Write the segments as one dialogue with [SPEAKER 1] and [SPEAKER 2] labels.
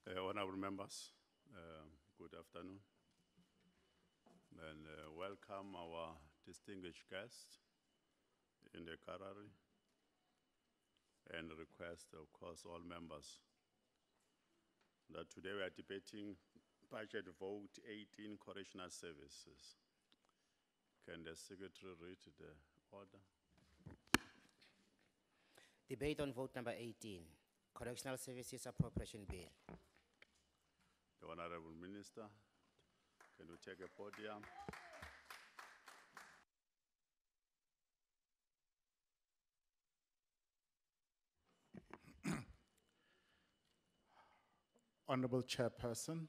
[SPEAKER 1] Honorable members, good afternoon, and welcome our distinguished guests in the gallery, and request, of course, all members that today we are debating budget vote 18 correctional services. Can the secretary read the order?
[SPEAKER 2] Debate on vote number 18, Correctional Services Appropriation Bill.
[SPEAKER 1] The Honorable Minister, can you take a podium?
[SPEAKER 3] Honorable Chairperson,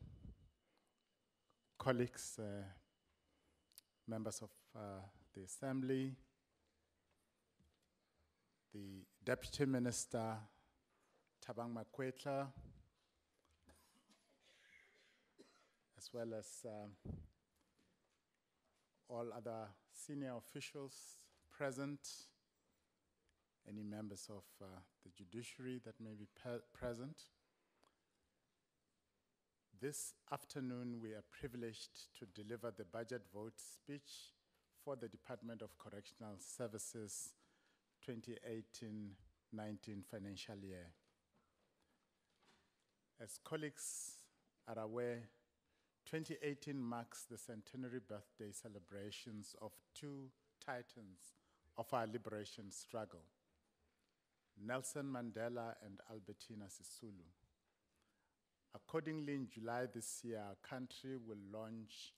[SPEAKER 3] colleagues, members of the Assembly, the Deputy Minister, Thabang Makwetla, as well as all other senior officials present, any members of the judiciary that may be present. This afternoon, we are privileged to deliver the budget vote speech for the Department of Correctional Services 2018-19 financial year. As colleagues are aware, 2018 marks the centenary birthday celebrations of two titans of our liberation struggle, Nelson Mandela and Albertina Sisulu. Accordingly, in July this year, our country will launch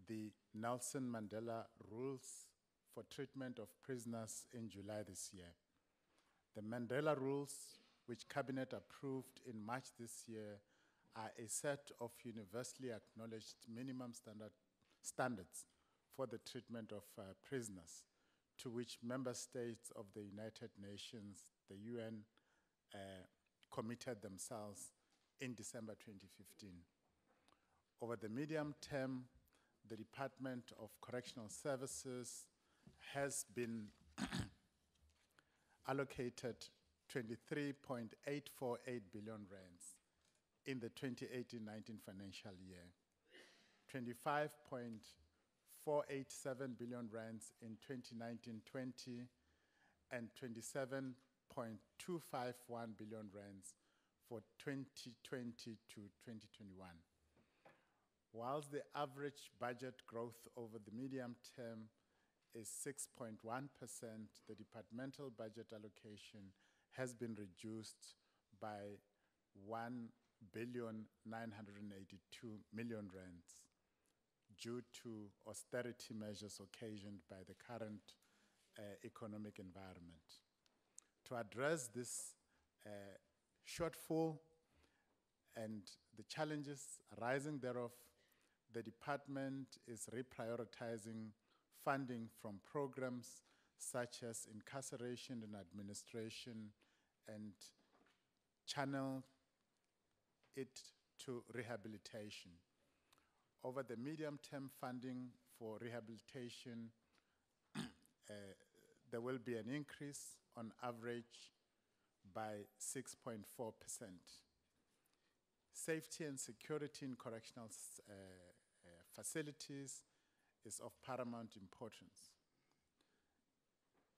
[SPEAKER 3] the Nelson Mandela Rules for Treatment of Prisoners in July this year. The Mandela Rules, which Cabinet approved in March this year, are a set of universally acknowledged minimum standards for the treatment of prisoners, to which member states of the United Nations, the UN, committed themselves in December 2015. Over the medium term, the Department of Correctional Services has been allocated 23.848 billion rands in the 2018-19 financial year, 25.487 billion rands in 2019-20, and 27.251 billion rands for 2020 to 2021. Whilst the average budget growth over the medium term is 6.1%, the departmental budget allocation has been reduced by 1,982,000,000 rands due to austerity measures occasioned by the current economic environment. To address this shortfall and the challenges arising thereof, the department is reprioritizing funding from programs such as incarceration and administration and channel it to rehabilitation. Over the medium-term funding for rehabilitation, there will be an increase on average by 6.4%. Safety and security in correctional facilities is of paramount importance.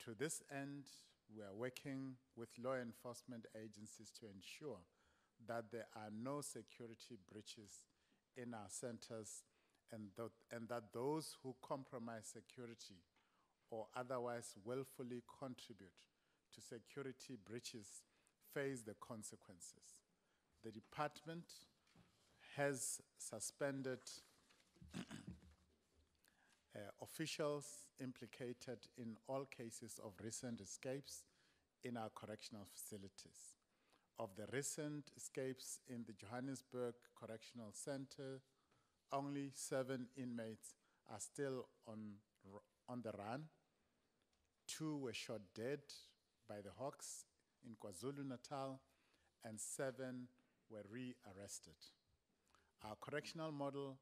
[SPEAKER 3] To this end, we are working with law enforcement agencies to ensure that there are no security breaches in our centers and that those who compromise security or otherwise willfully contribute to security breaches face the consequences. The department has suspended officials implicated in all cases of recent escapes in our correctional facilities. Of the recent escapes in the Johannesburg Correctional Center, only 7 inmates are still on the run. 2 were shot dead by the Hawks in KwaZulu-Natal, and 7 were re-arrested. Our correctional model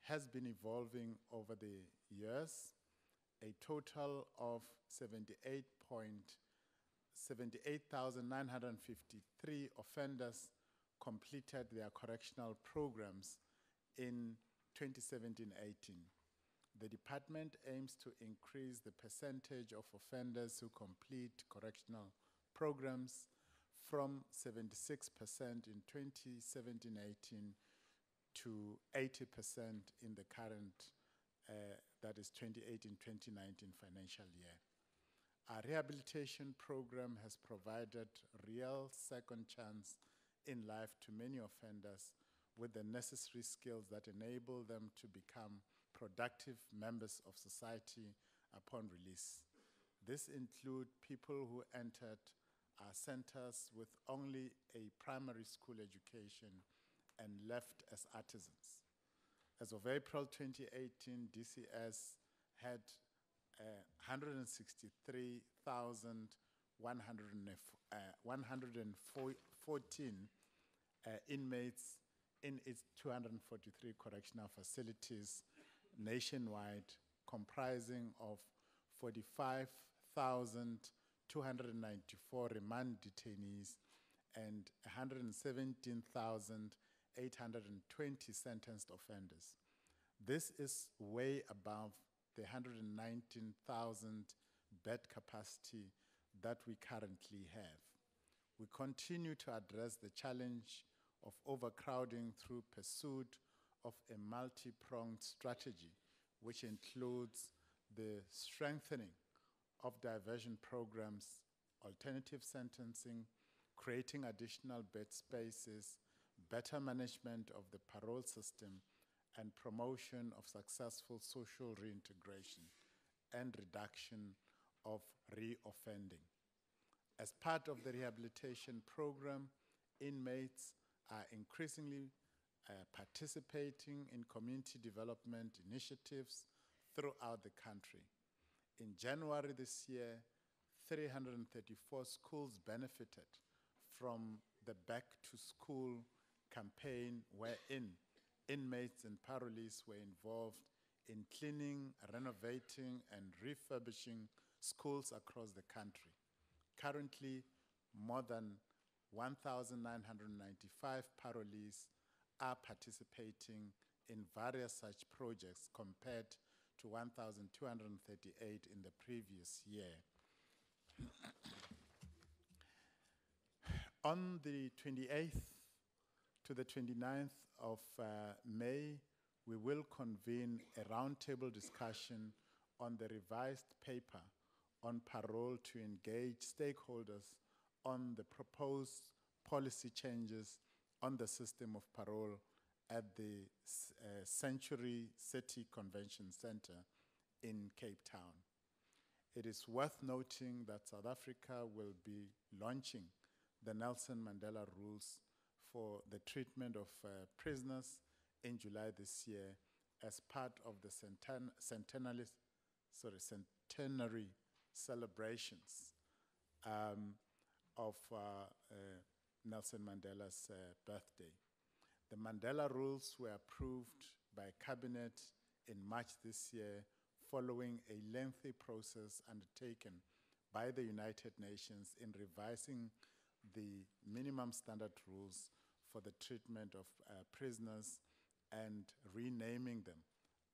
[SPEAKER 3] has been evolving over the years. A total of 78,953 offenders completed their correctional programs in 2017-18. The department aims to increase the percentage of offenders who complete correctional programs from 76% in 2017-18 to 80% in the current, that is 2018-2019 financial year. Our rehabilitation program has provided real second chance in life to many offenders with the necessary skills that enable them to become productive members of society upon release. This include people who entered our centers with only a primary school education and left as artisans. As of April 2018, DCS had 163,114 inmates in its 243 correctional facilities nationwide, comprising of 45,294 remand detainees and 117,820 sentenced offenders. This is way above the 119,000 bed capacity that we currently have. We continue to address the challenge of overcrowding through pursuit of a multi-pronged strategy, which includes the strengthening of diversion programs, alternative sentencing, creating additional bed spaces, better management of the parole system, and promotion of successful social reintegration and reduction of reoffending. As part of the rehabilitation program, inmates are increasingly participating in community development initiatives throughout the country. In January this year, 334 schools benefited from the Back to School campaign, wherein inmates and parolees were involved in cleaning, renovating, and refurbishing schools across the country. Currently, more than 1,995 parolees are participating in various such projects compared to 1,238 in the previous year. On the 28th to the 29th of May, we will convene a roundtable discussion on the revised paper on parole to engage stakeholders on the proposed policy changes on the system of parole at the Century City Convention Center in Cape Town. It is worth noting that South Africa will be launching the Nelson Mandela Rules for the treatment of prisoners in July this year as part of the centenary celebrations of Nelson Mandela's birthday. The Mandela Rules were approved by Cabinet in March this year following a lengthy process undertaken by the United Nations in revising the minimum standard rules for the treatment of prisoners and renaming them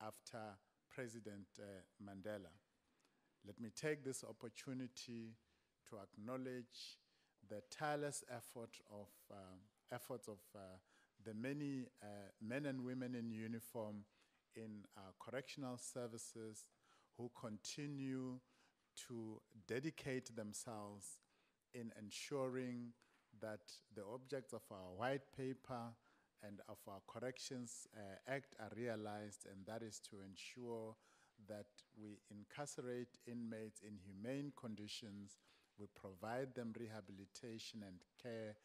[SPEAKER 3] after President Mandela. Let me take this opportunity to acknowledge the tireless efforts of the many men and women in uniform in our correctional services who continue to dedicate themselves in ensuring that the objects of our white paper and of our Corrections Act are realized, and that is to ensure that we incarcerate inmates in humane conditions, we provide them rehabilitation and care,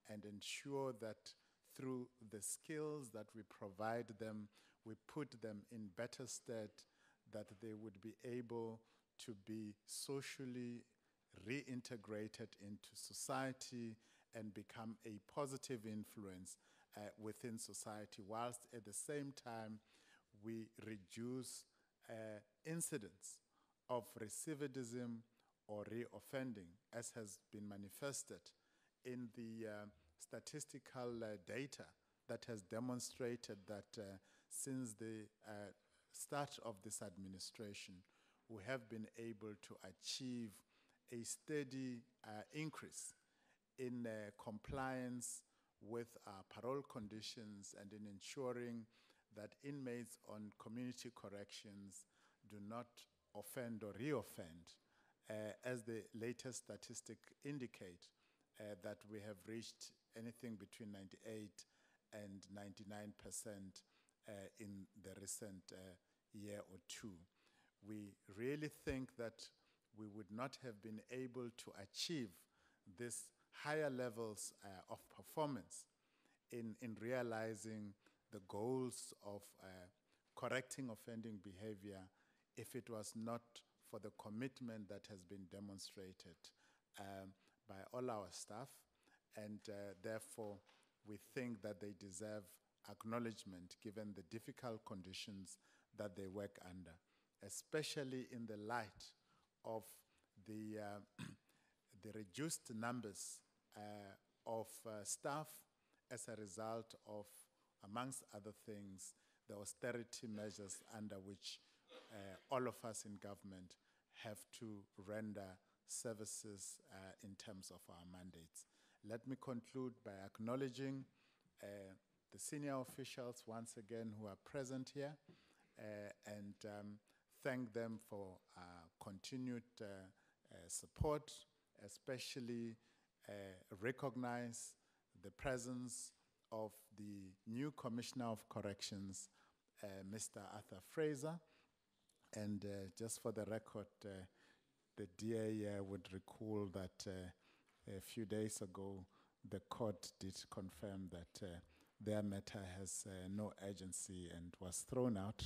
[SPEAKER 3] and ensure that through the skills that we provide them, we put them in better stead, that they would be able to be socially reintegrated into society and become a positive influence within society, whilst at the same time we reduce incidents of recidivism or reoffending, as has been manifested in the statistical data that has demonstrated that since the start of this administration, we have been able to achieve a steady increase in compliance with parole conditions and in ensuring that inmates on community corrections do not offend or reoffend. As the latest statistics indicate, that we have reached anything between 98 and 99% in the recent year or two. We really think that we would not have been able to achieve these higher levels of performance in realizing the goals of correcting offending behavior if it was not for the commitment that has been demonstrated by all our staff, and therefore we think that they deserve acknowledgement given the difficult conditions that they work under, especially in the light of the, the reduced numbers of staff as a result of, amongst other things, the austerity measures under which all of us in government have to render services in terms of our mandates. Let me conclude by acknowledging the senior officials once again who are present here and thank them for continued support, especially recognize the presence of the new Commissioner of Corrections, Mr. Arthur Fraser. And just for the record, the DA would recall that a few days ago, the court did confirm that their matter has no urgency and was thrown out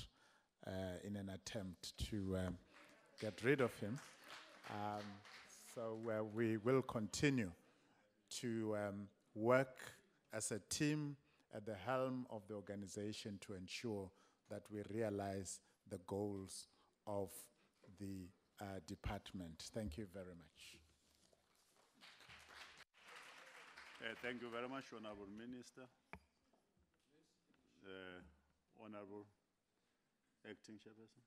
[SPEAKER 3] in an attempt to get rid of him. So we will continue to work as a team at the helm of the organization to ensure that we realize the goals of the department. Thank you very much.
[SPEAKER 1] Thank you very much, Honorable Minister. Honorable Acting Chairperson.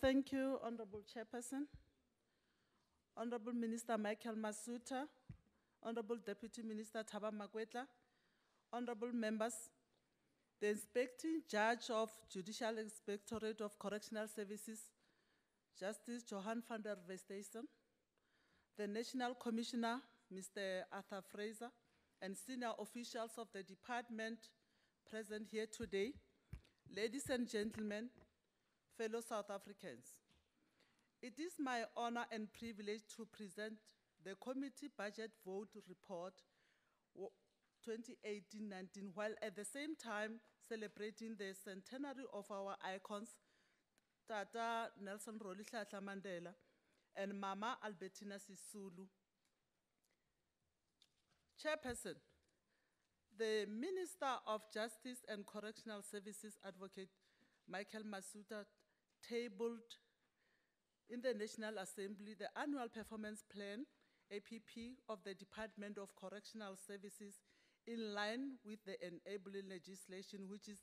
[SPEAKER 4] Thank you, Honorable Chairperson, Honorable Minister Michael Masuta, Honorable Deputy Minister Thaba Makwetla, Honorable members, the Inspecting Judge of Judicial Inspectorate of Correctional Services, Justice Johan van der Westhuizen, the National Commissioner, Mr. Arthur Fraser, and senior officials of the department present here today, ladies and gentlemen, fellow South Africans. It is my honor and privilege to present the Committee Budget Vote Report 2018-19, while at the same time celebrating the centenary of our icons, Tata Nelson Rolihlahla Mandela and Mama Albertina Sisulu. Chairperson, the Minister of Justice and Correctional Services, Advocate Michael Masuta, tabled in the National Assembly the Annual Performance Plan, APP, of the Department of Correctional Services in line with the enabling legislation, which is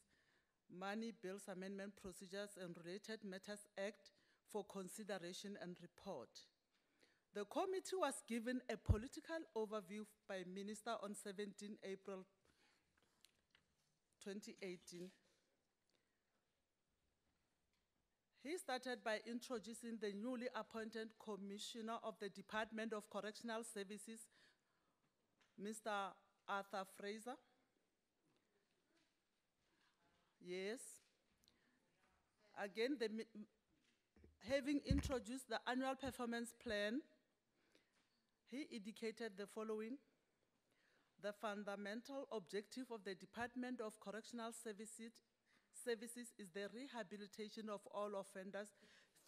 [SPEAKER 4] Money Bills Amendment Procedures and Related Matters Act, for consideration and report. The committee was given a political overview by Minister on 17 April 2018. He started by introducing the newly appointed Commissioner of the Department of Correctional Services, Mr. Arthur Fraser. Yes. Again, having introduced the annual performance plan, he indicated the following: the fundamental objective of the Department of Correctional Services is the rehabilitation of all offenders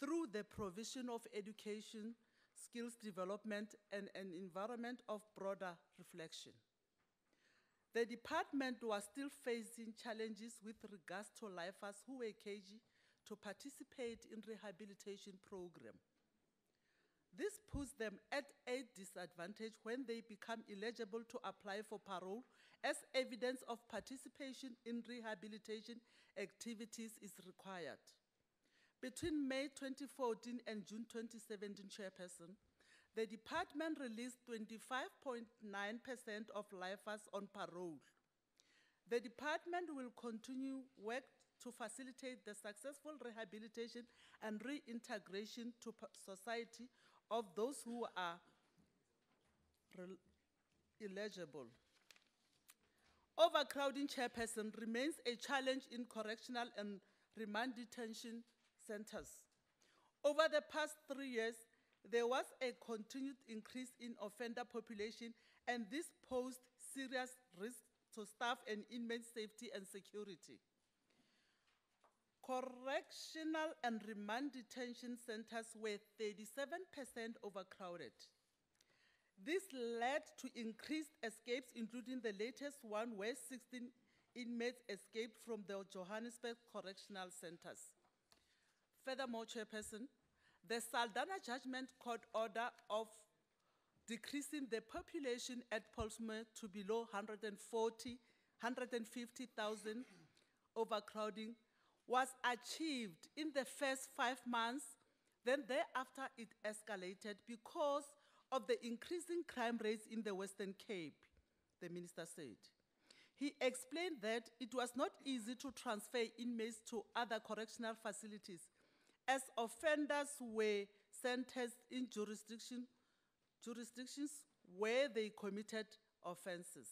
[SPEAKER 4] through the provision of education, skills development, and an environment of broader reflection. The department was still facing challenges with regards to lifers who were cagey to participate in rehabilitation program. This puts them at a disadvantage when they become eligible to apply for parole, as evidence of participation in rehabilitation activities is required. Between May 2014 and June 2017, Chairperson, the department released 25.9% of lifers on parole. The department will continue work to facilitate the successful rehabilitation and reintegration to society of those who are eligible. Overcrowding, Chairperson, remains a challenge in correctional and remand detention centers. Over the past 3 years, there was a continued increase in offender population, and this posed serious risks to staff and inmate safety and security. Correctional and remand detention centers were 37% overcrowded. This led to increased escapes, including the latest one where 16 inmates escaped from the Johannesburg Correctional Centers. Furthermore, Chairperson, the Saldanha Judgment Court order of decreasing the population at Polsmoor to below 150,000 overcrowding was achieved in the first 5 months. Then thereafter it escalated because of the increasing crime rates in the Western Cape, the minister said. He explained that it was not easy to transfer inmates to other correctional facilities, as offenders were sentenced in jurisdictions where they committed offenses.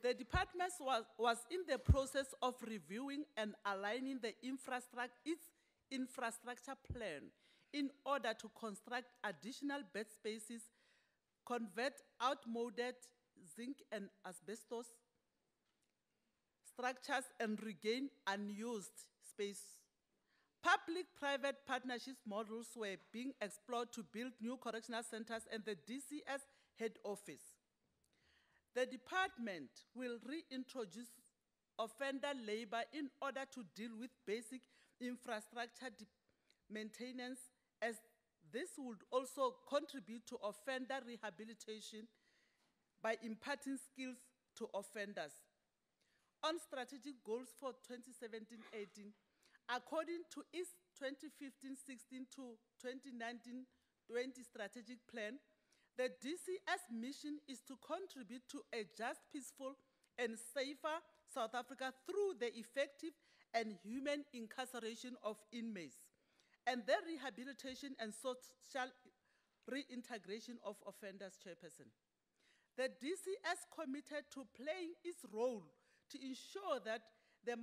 [SPEAKER 4] The department was in the process of reviewing and aligning its infrastructure plan in order to construct additional bed spaces, convert outmoded zinc and asbestos structures, and regain unused space. Public-private partnerships models were being explored to build new correctional centers and the DCS head office. The department will reintroduce offender labor in order to deal with basic infrastructure maintenance, as this would also contribute to offender rehabilitation by imparting skills to offenders. On strategic goals for 2017-18, according to its 2015-16 to 2019-20 strategic plan, the DCS mission is to contribute to a just, peaceful, and safer South Africa through the effective and human incarceration of inmates and the rehabilitation and social reintegration of offenders, Chairperson. The DCS committed to playing its role to ensure that the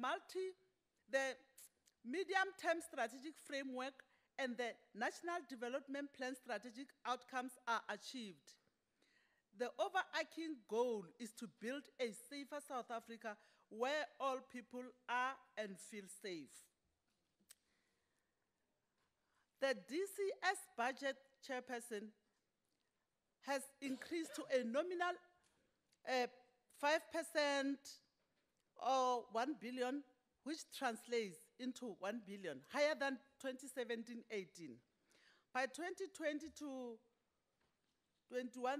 [SPEAKER 4] medium-term strategic framework and the National Development Plan strategic outcomes are achieved. The overarching goal is to build a safer South Africa where all people are and feel safe. The DCS budget, Chairperson, has increased to a nominal 5% or 1 billion, which translates into 1 billion, higher than 2017-18. By 2020-21,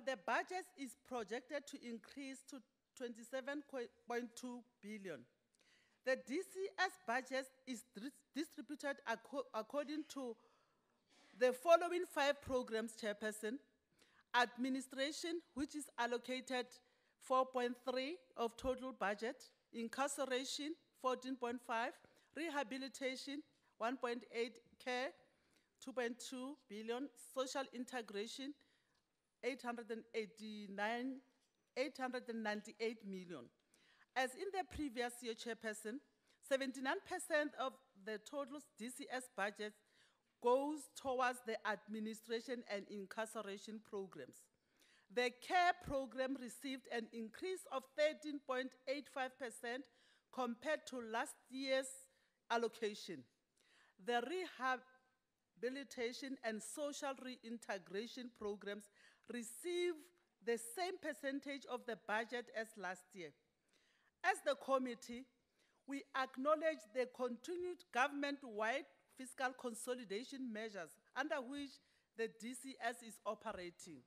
[SPEAKER 4] the budget is projected to increase to 27.2 billion. The DCS budget is distributed according to the following 5 programs, Chairperson. Administration, which is allocated 4.3 of total budget. Incarceration, 14.5. Rehabilitation, 1.8. Care, 2.2 billion. Social integration, 898 million. As in the previous year, Chairperson, 79% of the total DCS budget goes towards the administration and incarceration programs. The care program received an increase of 13.85% compared to last year's allocation. The rehabilitation and social reintegration programs receive the same percentage of the budget as last year. As the committee, we acknowledge the continued government-wide fiscal consolidation measures under which the DCS is operating.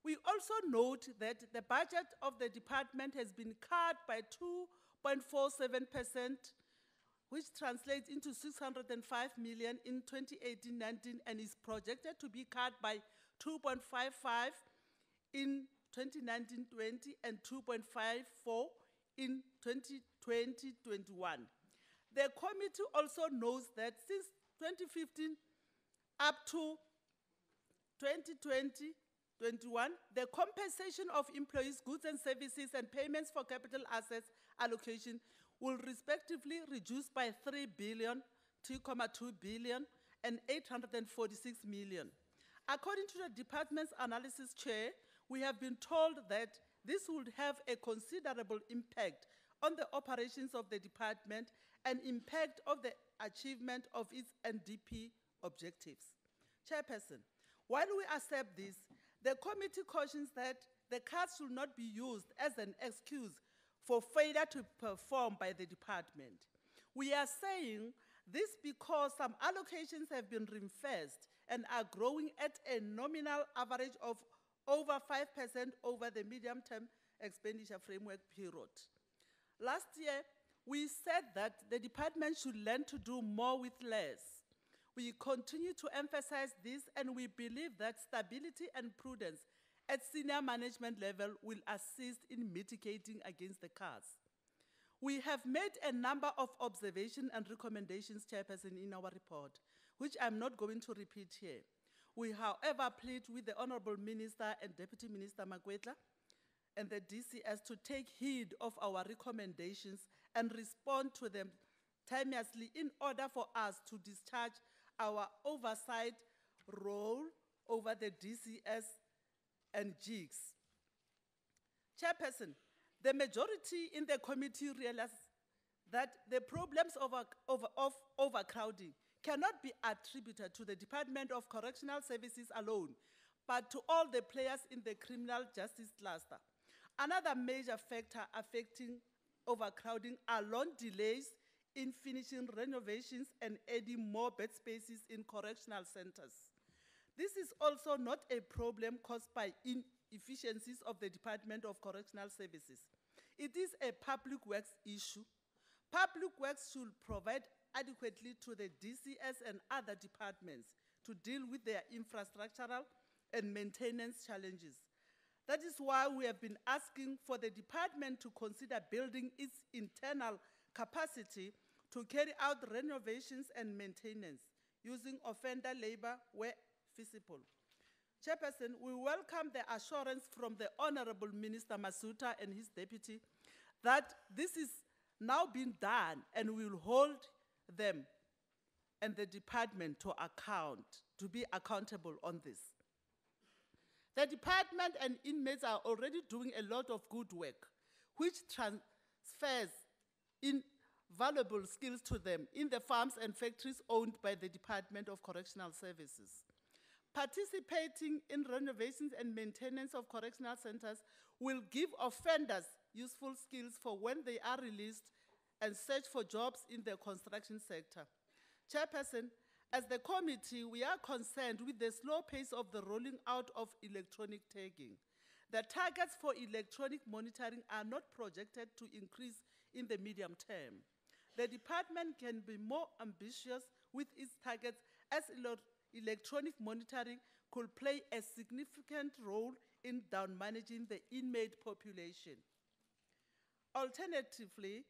[SPEAKER 4] We also note that the budget of the department has been cut by 2.47%, which translates into 605 million in 2018-19 and is projected to be cut by 2.55 in 2019-20 and 2.54 in 2020-21. The committee also knows that since 2015 up to 2020-21, the compensation of employees, goods and services, and payments for capital assets allocation will respectively reduce by 3 billion, 2.2 billion, and 846 million. According to the department's analysis chair, we have been told that this would have a considerable impact on the operations of the department and impact of the achievement of its NDP objectives. Chairperson, while we accept this, the committee cautions that the cuts should not be used as an excuse for failure to perform by the department. We are saying this because some allocations have been reinforced and are growing at a nominal average of over 5% over the medium-term expenditure framework period. Last year, we said that the department should learn to do more with less. We continue to emphasize this, and we believe that stability and prudence at senior management level will assist in mitigating against the cuts. We have made a number of observations and recommendations, Chairperson, in our report, which I'm not going to repeat here. We, however, plead with the Honorable Minister and Deputy Minister Makwetla and the DCS to take heed of our recommendations and respond to them timeously in order for us to discharge our oversight role over the DCS and GIGS. Chairperson, the majority in the committee realized that the problems of overcrowding cannot be attributed to the Department of Correctional Services alone, but to all the players in the criminal justice cluster. Another major factor affecting overcrowding are long delays in finishing renovations and adding more bed spaces in correctional centers. This is also not a problem caused by inefficiencies of the Department of Correctional Services. It is a public works issue. Public works should provide adequately to the DCS and other departments to deal with their infrastructural and maintenance challenges. That is why we have been asking for the department to consider building its internal capacity to carry out renovations and maintenance using offender labor where feasible. Chairperson, we welcome the assurance from the Honorable Minister Masuta and his deputy that this is now being done and we will hold them and the department to account, to be accountable on this. The department and inmates are already doing a lot of good work, which transfers invaluable skills to them in the farms and factories owned by the Department of Correctional Services. Participating in renovations and maintenance of correctional centers will give offenders useful skills for when they are released and search for jobs in the construction sector. Chairperson, as the committee, we are concerned with the slow pace of the rolling out of electronic tagging. The targets for electronic monitoring are not projected to increase in the medium term. The department can be more ambitious with its targets as electronic monitoring could play a significant role in down managing the inmate population. Alternatively,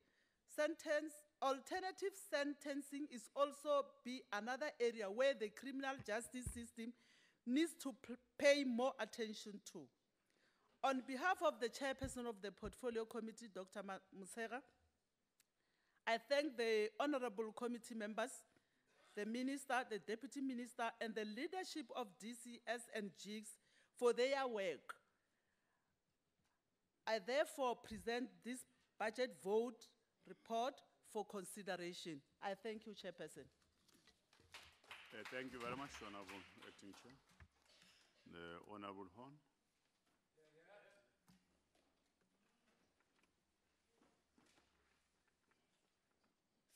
[SPEAKER 4] alternative sentencing is also be another area where the criminal justice system needs to pay more attention to. On behalf of the chairperson of the Portfolio Committee, Dr. Musera, I thank the honorable committee members, the minister, the deputy minister, and the leadership of DCS and GIGS for their work. I therefore present this budget vote report for consideration. I thank you, Chairperson.
[SPEAKER 1] Thank you very much, Honorable Acting Chair. The Honorable Horn.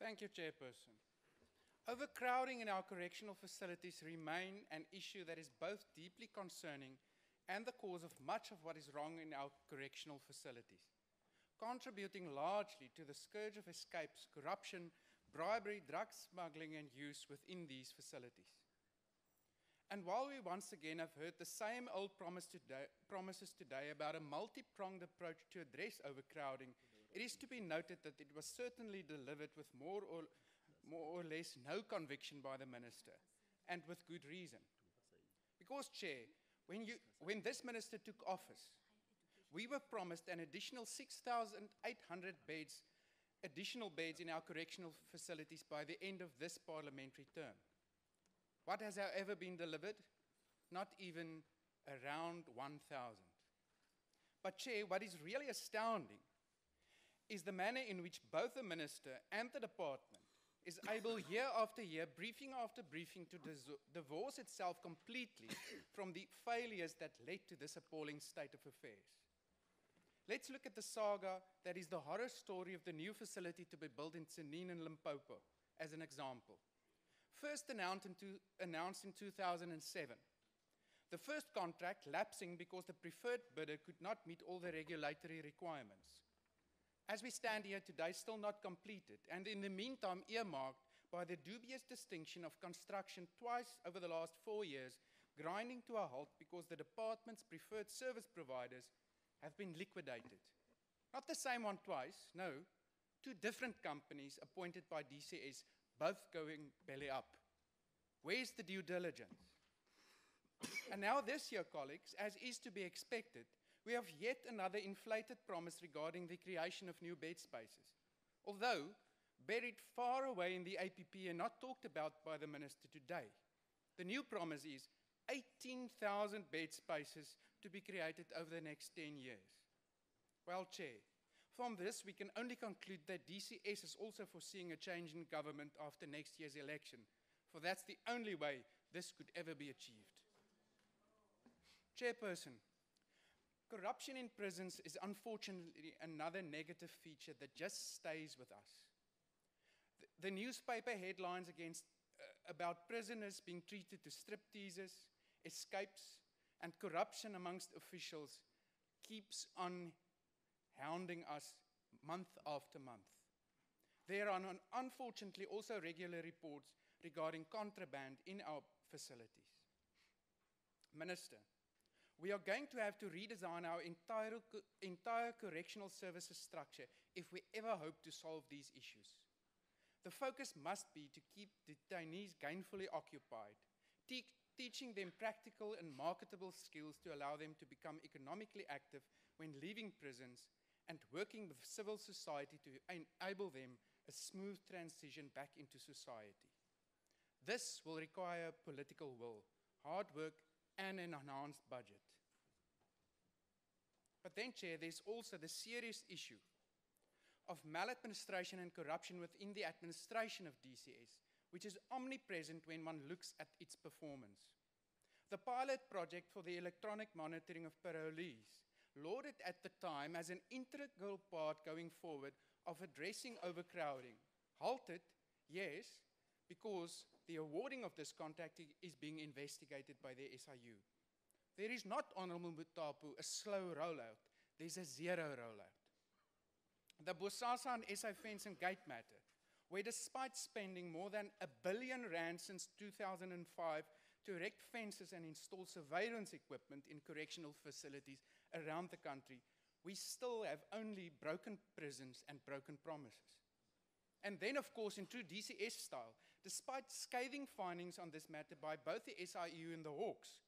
[SPEAKER 5] Thank you, Chairperson. Overcrowding in our correctional facilities remain an issue that is both deeply concerning and the cause of much of what is wrong in our correctional facilities, contributing largely to the scourge of escapes, corruption, bribery, drug smuggling, and use within these facilities. And while we once again have heard the same old promises today about a multi-pronged approach to address overcrowding, it is to be noted that it was certainly delivered with more or less no conviction by the minister, and with good reason. Because, Chair, when this minister took office, we were promised an additional 6,800 additional beds in our correctional facilities by the end of this parliamentary term. What has, however, been delivered? Not even around 1,000. But, Chair, what is really astounding is the manner in which both the minister and the department is able year after year, briefing after briefing, to divorce itself completely from the failures that led to this appalling state of affairs. Let's look at the saga that is the horror story of the new facility to be built in Tsenin and Limpopo as an example. First announced in 2007. The first contract lapsing because the preferred bidder could not meet all the regulatory requirements. As we stand here today, still not completed, and in the meantime earmarked by the dubious distinction of construction twice over the last 4 years, grinding to a halt because the department's preferred service providers have been liquidated. Not the same one twice, no, 2 different companies appointed by DCS, both going belly up. Where's the due diligence? And now this year, colleagues, as is to be expected, we have yet another inflated promise regarding the creation of new bed spaces. Although buried far away in the APP and not talked about by the minister today, the new promise is 18,000 bed spaces to be created over the next 10 years. Well, Chair, from this we can only conclude that DCS is also foreseeing a change in government after next year's election, for that's the only way this could ever be achieved. Chairperson, corruption in prisons is unfortunately another negative feature that just stays with us. The newspaper headlines about prisoners being treated to stripteasers, escapes, and corruption amongst officials keeps on hounding us month after month. There are unfortunately also regular reports regarding contraband in our facilities. Minister, we are going to have to redesign our entire correctional services structure if we ever hope to solve these issues. The focus must be to keep detainees gainfully occupied, teaching them practical and marketable skills to allow them to become economically active when leaving prisons, and working with civil society to enable them a smooth transition back into society. This will require political will, hard work, and an enhanced budget. But then, Chair, there's also the serious issue of maladministration and corruption within the administration of DCS, which is omnipresent when one looks at its performance. The pilot project for the electronic monitoring of parolees, lauded at the time as an integral part going forward of addressing overcrowding, halted, yes, because the awarding of this contract is being investigated by the SIU. There is not, Honourable Mutapu, a slow rollout. There's a zero rollout. The Bosasa and SA Fence and Gate matter, where despite spending more than R1 billion since 2005 to erect fences and install surveillance equipment in correctional facilities around the country, we still have only broken prisons and broken promises. And then, of course, in true DCS style, despite scathing findings on this matter by both the SIU and the Hawks,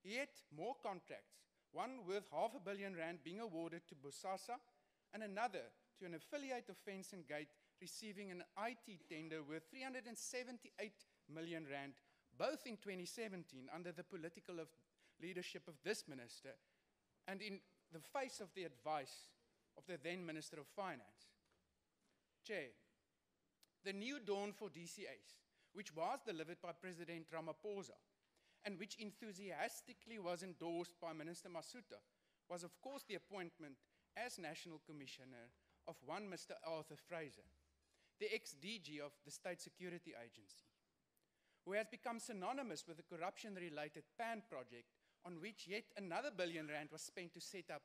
[SPEAKER 5] yet more contracts, one worth R500 million being awarded to Bosasa and another to an affiliate of Fence and Gate receiving an IT tender worth R378 million, both in 2017 under the political leadership of this minister and in the face of the advice of the then Minister of Finance. Chair, the new dawn for DCS, which was delivered by President Ramaphosa and which enthusiastically was endorsed by Minister Masuta, was of course the appointment as National Commissioner of one Mr. Arthur Fraser. the ex-DG of the State Security Agency, who has become synonymous with the corruption-related PAN project, on which yet another R1 billion was spent to set up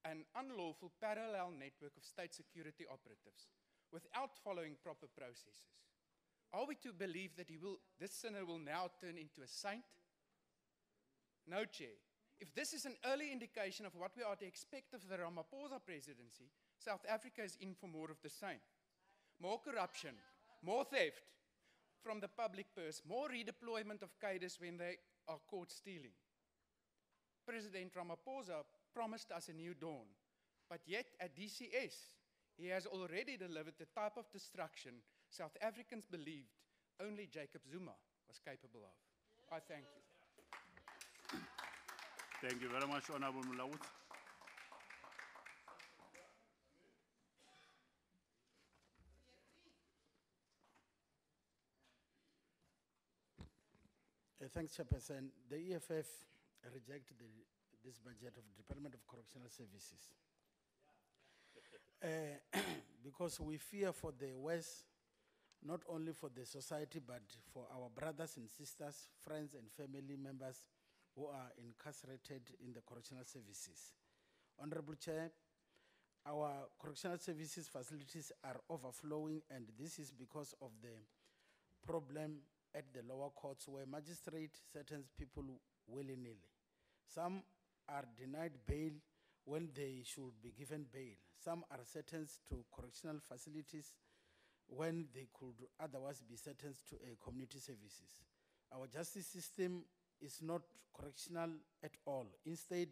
[SPEAKER 5] an unlawful parallel network of state security operatives without following proper processes. Are we to believe that this sinner will now turn into a saint? No, Chair. If this is an early indication of what we are to expect of the Ramaphosa presidency, South Africa is in for more of the same. More corruption, more theft from the public purse, more redeployment of cadres when they are caught stealing. President Ramaphosa promised us a new dawn, but yet at DCS, he has already delivered the type of destruction South Africans believed only Jacob Zuma was capable of. I thank you.
[SPEAKER 1] Thank you very much, Honorable Mulawut.
[SPEAKER 6] Thanks, Chairperson. The EFF rejected this budget of Department of Correctional Services because we fear for the West, not only for the society, but for our brothers and sisters, friends and family members who are incarcerated in the correctional services. Honorable Chair, our correctional services facilities are overflowing, and this is because of the problem at the lower courts where magistrate sentences people willy-nilly. Some are denied bail when they should be given bail. Some are sentenced to correctional facilities when they could otherwise be sentenced to a community services. Our justice system is not correctional at all. Instead,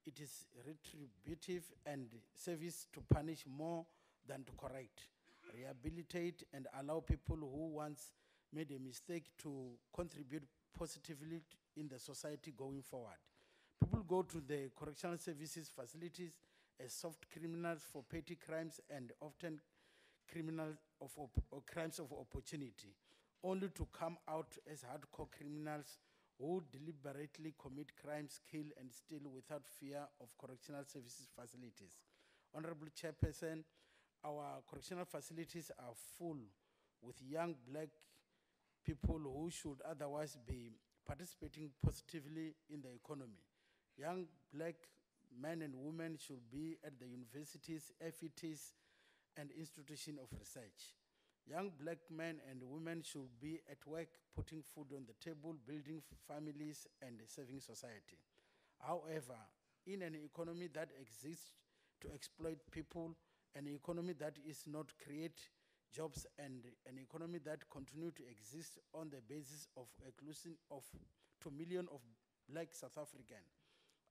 [SPEAKER 6] it is retributive and service to punish more than to correct, rehabilitate, and allow people who once made a mistake to contribute positively in the society going forward. People go to the correctional services facilities as soft criminals for petty crimes and often criminals or crimes of opportunity, only to come out as hardcore criminals who deliberately commit crimes, kill, and steal without fear of correctional services facilities. Honorable Chairperson, our correctional facilities are full with young black people who should otherwise be participating positively in the economy. Young black men and women should be at the universities, FETs, and institutions of research. Young black men and women should be at work, putting food on the table, building families, and serving society. However, in an economy that exists to exploit people, an economy that is not create jobs, and an economy that continue to exist on the basis of exclusion of 2 million of black South Africans,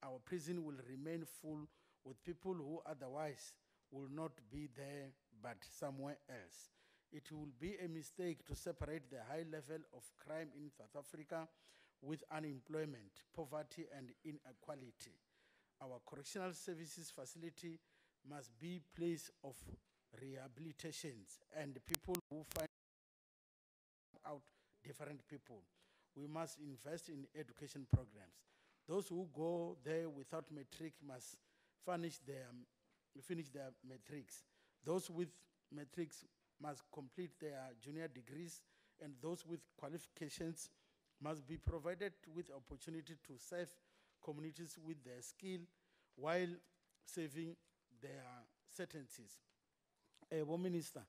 [SPEAKER 6] our prison will remain full with people who otherwise will not be there but somewhere else. It will be a mistake to separate the high level of crime in South Africa with unemployment, poverty, and inequality. Our correctional services facility must be a place of rehabilitations and people who find out different people. We must invest in education programs. Those who go there without matric must finish their matrics. Those with matrics must complete their junior degrees, and those with qualifications must be provided with opportunity to serve communities with their skill while saving their sentences. Bo Minister,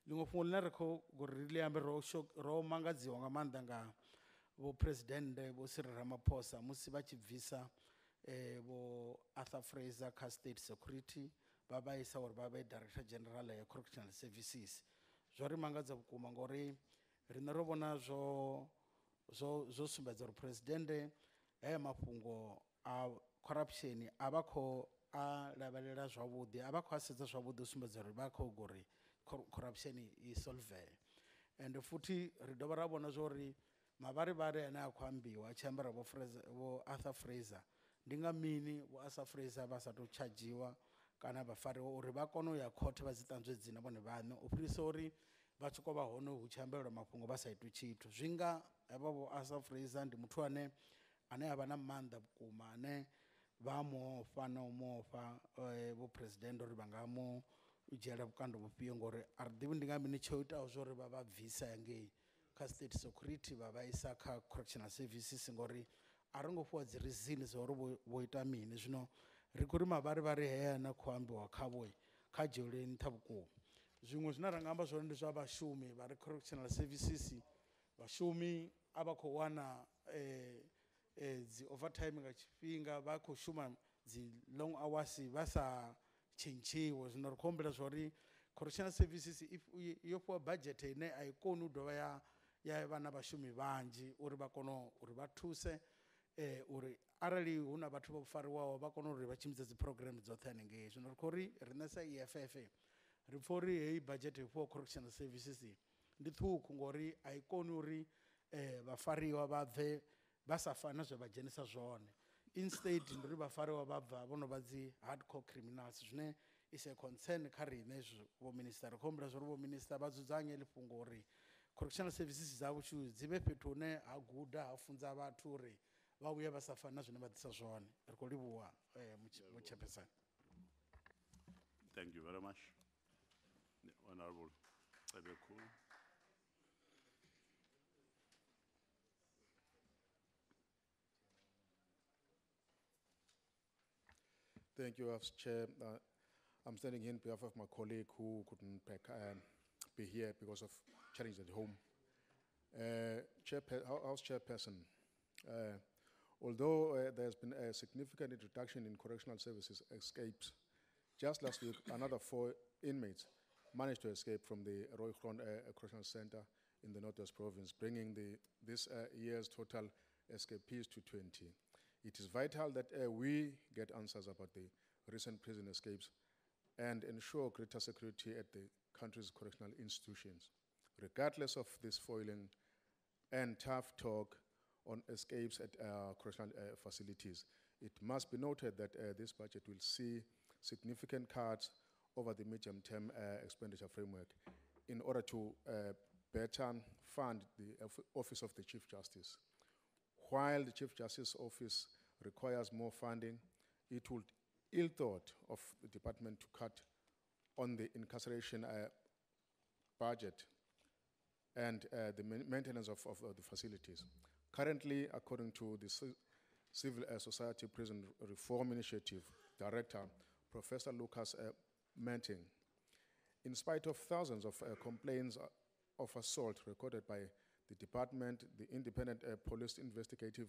[SPEAKER 6] lingofungula reko gorile ambe ro mangadziwa nga maanḓa nga bo Presidente bo Cyril Ramaphosa musi vha tshi bvisa bo Arthur Fraser kha State Security ba ba isa uri ba ba Director General ya Correctional Services. Zwo ri mangadza vhukuma ngori rine ro vhona zwo sumbedza uri Presidente mafhungo a corruption a vha kho a lavhelela zwavhuḓi, a vha khou a sedza zwavhuḓi u sumbedza uri vha khou gori corruption i solvee. And futhi ri dovha ra vhona zwori mavharivhari ane a khou ambiwa a tshi ambara bo Arthur Fraser ndi nga mini bo Arthur Fraser vha sa tou tshadzhiwa kana vha fariwa uri vha kone u ya court vha dzi ṱanzwe dzina vhone vhaṋe u fhirisa uri vha tshi khou vha hone hu tshi ambelelwa mafhungo vha sa itwi tshithu. Zwinga havha bo Arthur Fraser ndi muthu ane a vha na maanḓa vhukuma ane vha mofa na u mofa bo President uri vha nga mu u dzhiela vhukando vhufhio ngori a ri ḓivhi ndi nga mini tsho itaho zwori vha vha bvisa ngei kha state security vha vha isa kha correctional services ngori a ri ngo fhiwa dzi reason dza uri vho ita mini. Zwino ri khou ri mavharivhari heya na khou ambiwa khavho kha dzhielwe nṱha vhukuma. Zwiṅwe zwine ra nga amba zwone ndi zwa vhashumi vha ri correctional services, vhashumi a vha khou wana dzi overtime nga tshifhinga, vha khou shuma dzi long hours vha sa tshentshiwe. Zwino ri khou humbela zwori correctional services yo fhiwa budget ine a i koni u dovha ya vha na vhashumi vhanzhi uri vha kone uri vha thuse uri arali hu na vhathu vho fariwaho vha kone uri vha tshimbidze dzi program dzoṱhe hanengei. Zwino ri khou ri riṋe sa EFF ri pfha uri heyi budget for correctional services ndi ṱhukhu ngori a i koni uri vhafariwa vha bve vha sa fana zwe vha dzhenisa zwone. Instead ndi uri vhafariwa vha bva vho no vha dzi hardcore criminals, zwine is a concern kha riṋe hezwo vho minister. Ri khou humbela zwa uri vho minister vha dzudzanye ḽi fhungo uri correctional services dzavho dzi vhe fhethu hune ha guda ha funza vhathu uri vha vhuye vha sa fani na zwine vha ḓisa zwone. Ri khou livhuwa mutshephesani.
[SPEAKER 1] Thank you very much. The Honorable Ebeku.
[SPEAKER 7] Thank you, Chair. I'm standing here on behalf of my colleague who couldn't be here because of challenges at home. House Chairperson, although there has been a significant reduction in correctional services escapes, just last week another 4 inmates managed to escape from the Roy Groen Correctional Center in the Northwest Province, bringing this year's total escapees to 20. It is vital that we get answers about the recent prison escapes and ensure greater security at the country's correctional institutions. Regardless of this foiling and tough talk on escapes at correctional facilities, it must be noted that this budget will see significant cuts over the medium-term expenditure framework in order to better fund the Office of the Chief Justice. While the Chief Justice Office requires more funding, it would ill thought of the department to cut on the incarceration budget and the maintenance of the facilities. Currently, according to the Civil Society Prison Reform Initiative Director, Professor Lucas Manting, in spite of thousands of complaints of assault recorded by the department, the Independent Police Investigative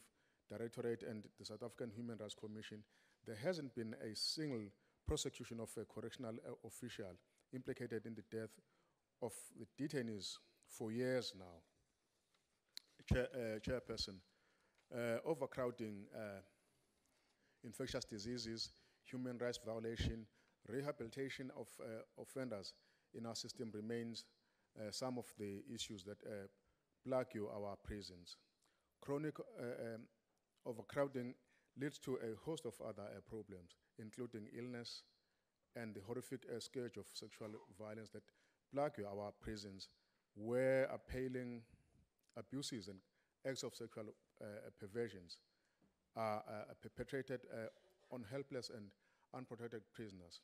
[SPEAKER 7] Directorate and the South African Human Rights Commission, there hasn't been a single prosecution of a correctional official implicated in the death of the detainees for years now. Chairperson, overcrowding, infectious diseases, human rights violation, rehabilitation of offenders in our system remains some of the issues that plague our prisons. Chronic overcrowding leads to a host of other problems, including illness and the horrific scourge of sexual violence that plague our prisons, where appalling abuses and acts of sexual perversions are perpetrated on helpless and unprotected prisoners.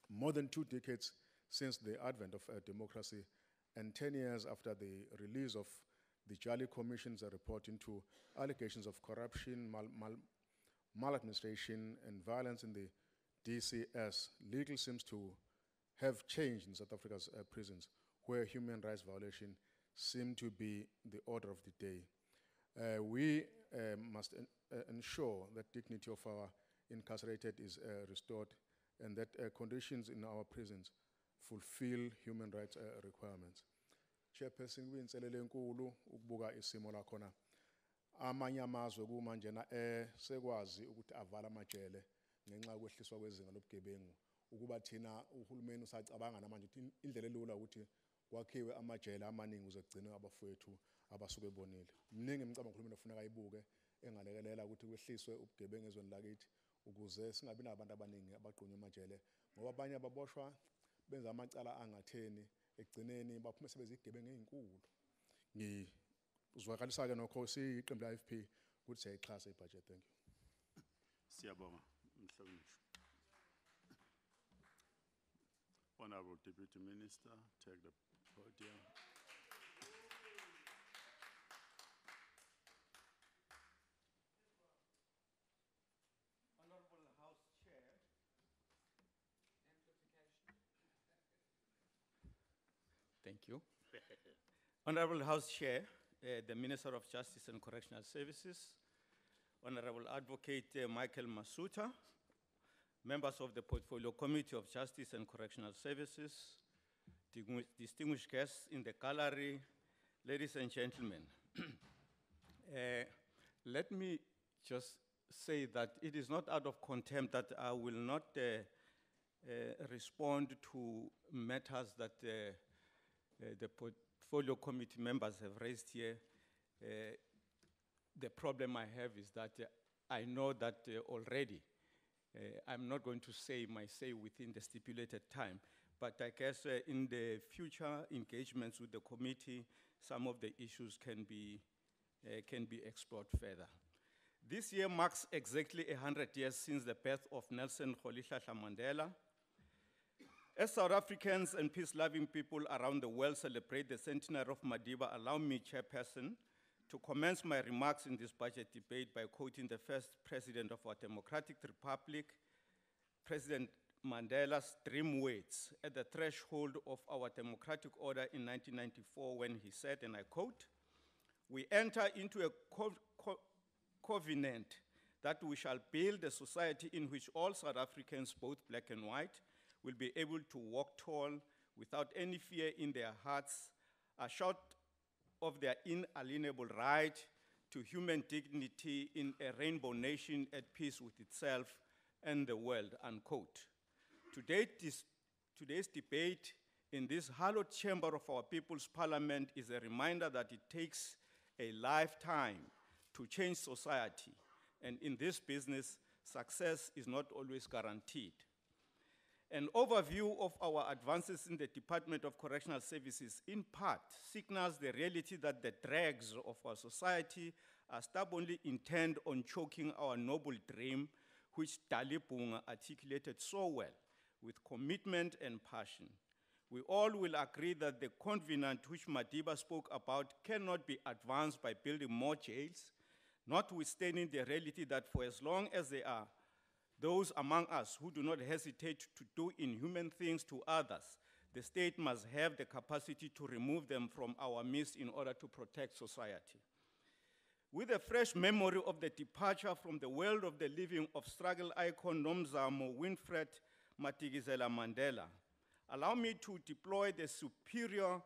[SPEAKER 7] More than 2 decades since the advent of democracy and 10 years after the release of the Jali Commission's report into allegations of corruption, maladministration, and violence in the DCS, legal seems to have changed in South Africa's prisons, where human rights violation seem to be the order of the day. We must ensure that dignity of our incarcerated is restored and that conditions in our prisons fulfill human rights requirements. Chairperson, kuyinselelo enkulu ukubuka isimo la khona amanye amazwe kumanjena sekwazi ukuthi avala amajele ngenxa yokwehliswa kwezinga lobugebengu, ukuba thina uhulumeni usacabanga namanje ukuthi indlela elula ukuthi kwakhiwe amajele amaningi ukuze kugcinwe abafowethu abasuke bonile. Mningi imicabango uhulumeni ofuneka ayibuke engalekelela ukuthi kwehliswe ubugebengu ezweni lakithi ukuze singabi nabantu abaningi abagqunywa emajele, ngoba abanye ababoshwa benza amacala angatheni ekugcineni baphume sebezigebengu ezinkulu. Ngizwakalisa ke nokho siyiqembu la FP ukuthi siyayixhasa ibudget. Thank you.
[SPEAKER 1] Siyabonga, Mhlonishwa. Honorable Deputy Minister, take the podium.
[SPEAKER 8] Honorable House Chair. Thank you. Honorable House Chair, the Minister of Justice and Correctional Services, Honorable Advocate Michael Masuta, members of the Portfolio Committee of Justice and Correctional Services, distinguished guests in the gallery, ladies and gentlemen. Let me just say that it is not out of contempt that I will not respond to matters that the Portfolio Committee members have raised here. The problem I have is that I know that already. I'm not going to say my say within the stipulated time, but I guess in the future engagements with the committee, some of the issues can be explored further. This year marks exactly 100 years since the birth of Nelson Rolihlahla Mandela. As South Africans and peace-loving people around the world celebrate the centenary of Madiba, allow me, Chairperson, to commence my remarks in this budget debate by quoting the first president of our democratic republic, President Mandela's dream words at the threshold of our democratic order in 1994 when he said, and I quote, "We enter into a covenant that we shall build a society in which all South Africans, both black and white, will be able to walk tall without any fear in their hearts, assured of their inalienable right to human dignity in a rainbow nation at peace with itself and the world," unquote. Today's debate in this hallowed chamber of our people's parliament is a reminder that it takes a lifetime to change society, and in this business, success is not always guaranteed. An overview of our advances in the Department of Correctional Services in part signals the reality that the dregs of our society are stubbornly intent on choking our noble dream, which Dali Bunga articulated so well, with commitment and passion. We all will agree that the covenant which Madiba spoke about cannot be advanced by building more jails, notwithstanding the reality that for as long as there are those among us who do not hesitate to do inhuman things to others, the state must have the capacity to remove them from our midst in order to protect society. With a fresh memory of the departure from the world of the living of struggle icon Nomzamo Winfred Matigizela Mandela, allow me to deploy the superior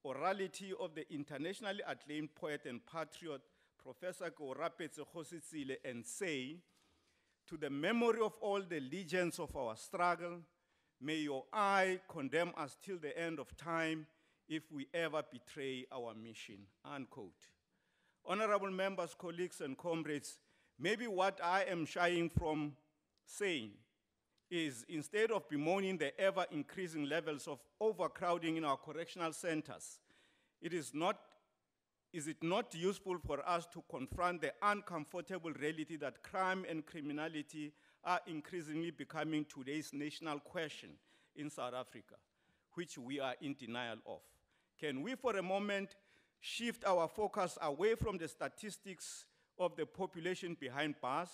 [SPEAKER 8] orality of the internationally acclaimed poet and patriot, Professor Korapetse Kgositsile, and say, to the memory of all the legends of our struggle, may your eye condemn us till the end of time if we ever betray our mission, unquote. Honorable members, colleagues, and comrades, maybe what I am shying from saying is, instead of bemoaning the ever-increasing levels of overcrowding in our correctional centers, is it not useful for us to confront the uncomfortable reality that crime and criminality are increasingly becoming today's national question in South Africa, which we are in denial of? Can we for a moment shift our focus away from the statistics of the population behind bars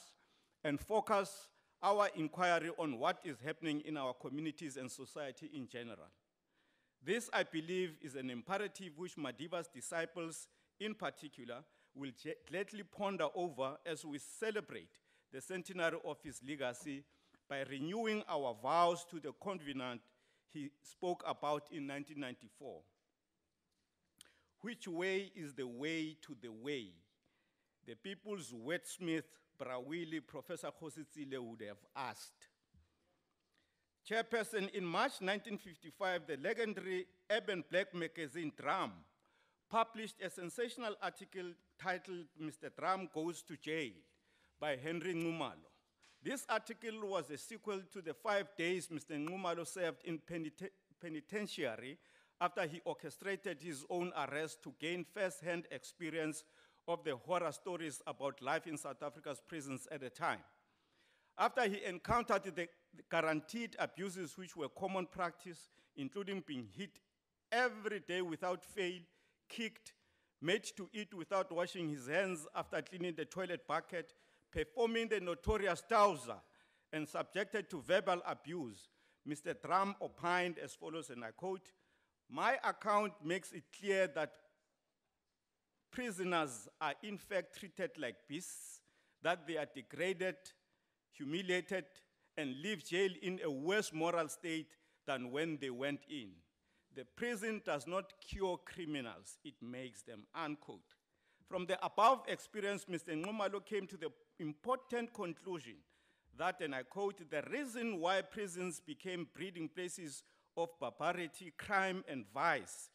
[SPEAKER 8] and focus our inquiry on what is happening in our communities and society in general? This, I believe, is an imperative which Madiba's disciples in particular will gladly ponder over as we celebrate the centenary of his legacy by renewing our vows to the covenant he spoke about in 1994. Which way is the way to the way? The people's wordsmith, Brawili, Professor Kgositsile, would have asked. Chairperson, in March 1955, the legendary urban black magazine Drum published a sensational article titled "Mr. Drum Goes to Jail" by Henry Nxumalo. This article was a sequel to the 5 days Mr. Nxumalo served in penitentiary after he orchestrated his own arrest to gain first-hand experience of the horror stories about life in South Africa's prisons at the time. After he encountered the guaranteed abuses which were common practice including being hit every day without fail, kicked, made to eat without washing his hands after cleaning the toilet bucket, performing the notorious Tausa, and subjected to verbal abuse. Mr. Drum opined as follows, and I quote, "My account makes it clear that prisoners are in fact treated like beasts, that they are degraded, humiliated, and leave jail in a worse moral state than when they went in. The prison does not cure criminals, it makes them," unquote. From the above experience, Mr. Nxumalo came to the important conclusion that, and I quote, "The reason why prisons became breeding places of barbarity, crime, and vice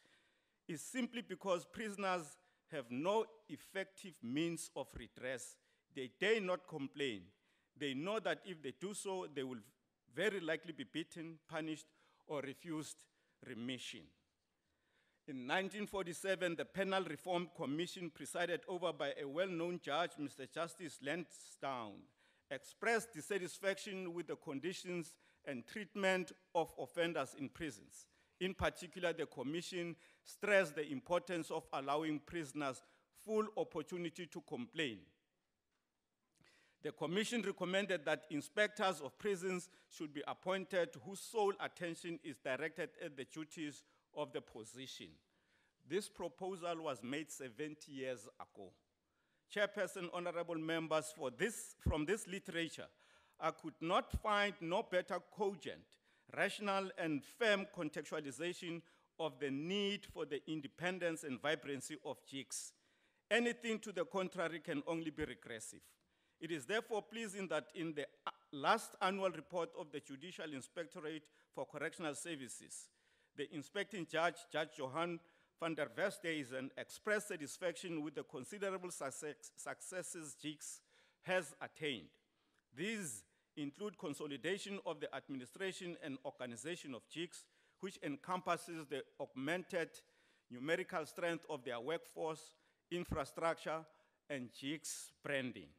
[SPEAKER 8] is simply because prisoners have no effective means of redress. They dare not complain. They know that if they do so, they will very likely be beaten, punished, or refused remission." In 1947, the Penal Reform Commission, presided over by a well-known judge, Mr. Justice Lansdowne, expressed dissatisfaction with the conditions and treatment of offenders in prisons. In particular, the commission stressed the importance of allowing prisoners full opportunity to complain. The commission recommended that inspectors of prisons should be appointed whose sole attention is directed at the duties of the position. This proposal was made 70 years ago. Chairperson, honorable members, from this literature, I could not find no better cogent, rational, and firm contextualization of the need for the independence and vibrancy of JICS. Anything to the contrary can only be regressive. It is therefore pleasing that in the last annual report of the Judicial Inspectorate for Correctional Services, the inspecting judge, Judge Johan van der Westhuizen, expressed satisfaction with the considerable successes JICS has attained. These include consolidation of the administration and organization of JICS, which encompasses the augmented numerical strength of their workforce, infrastructure, and JICS branding.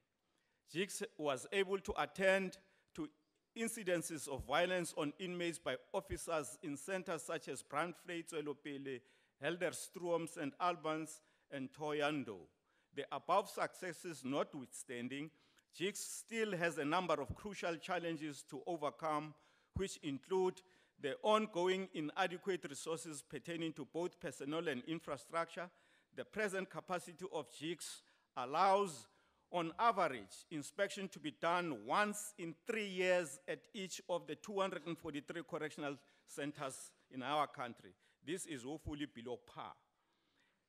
[SPEAKER 8] JICS was able to attend to incidences of violence on inmates by officers in centers such as Brandvlei, Tswelopele, Helderstrom, St. Albans, and Thohoyandou. The above successes notwithstanding, JICS still has a number of crucial challenges to overcome, which include the ongoing inadequate resources pertaining to both personnel and infrastructure. The present capacity of JICS allows, on average, inspection to be done once in 3 years at each of the 243 correctional centers in our country. This is woefully below par.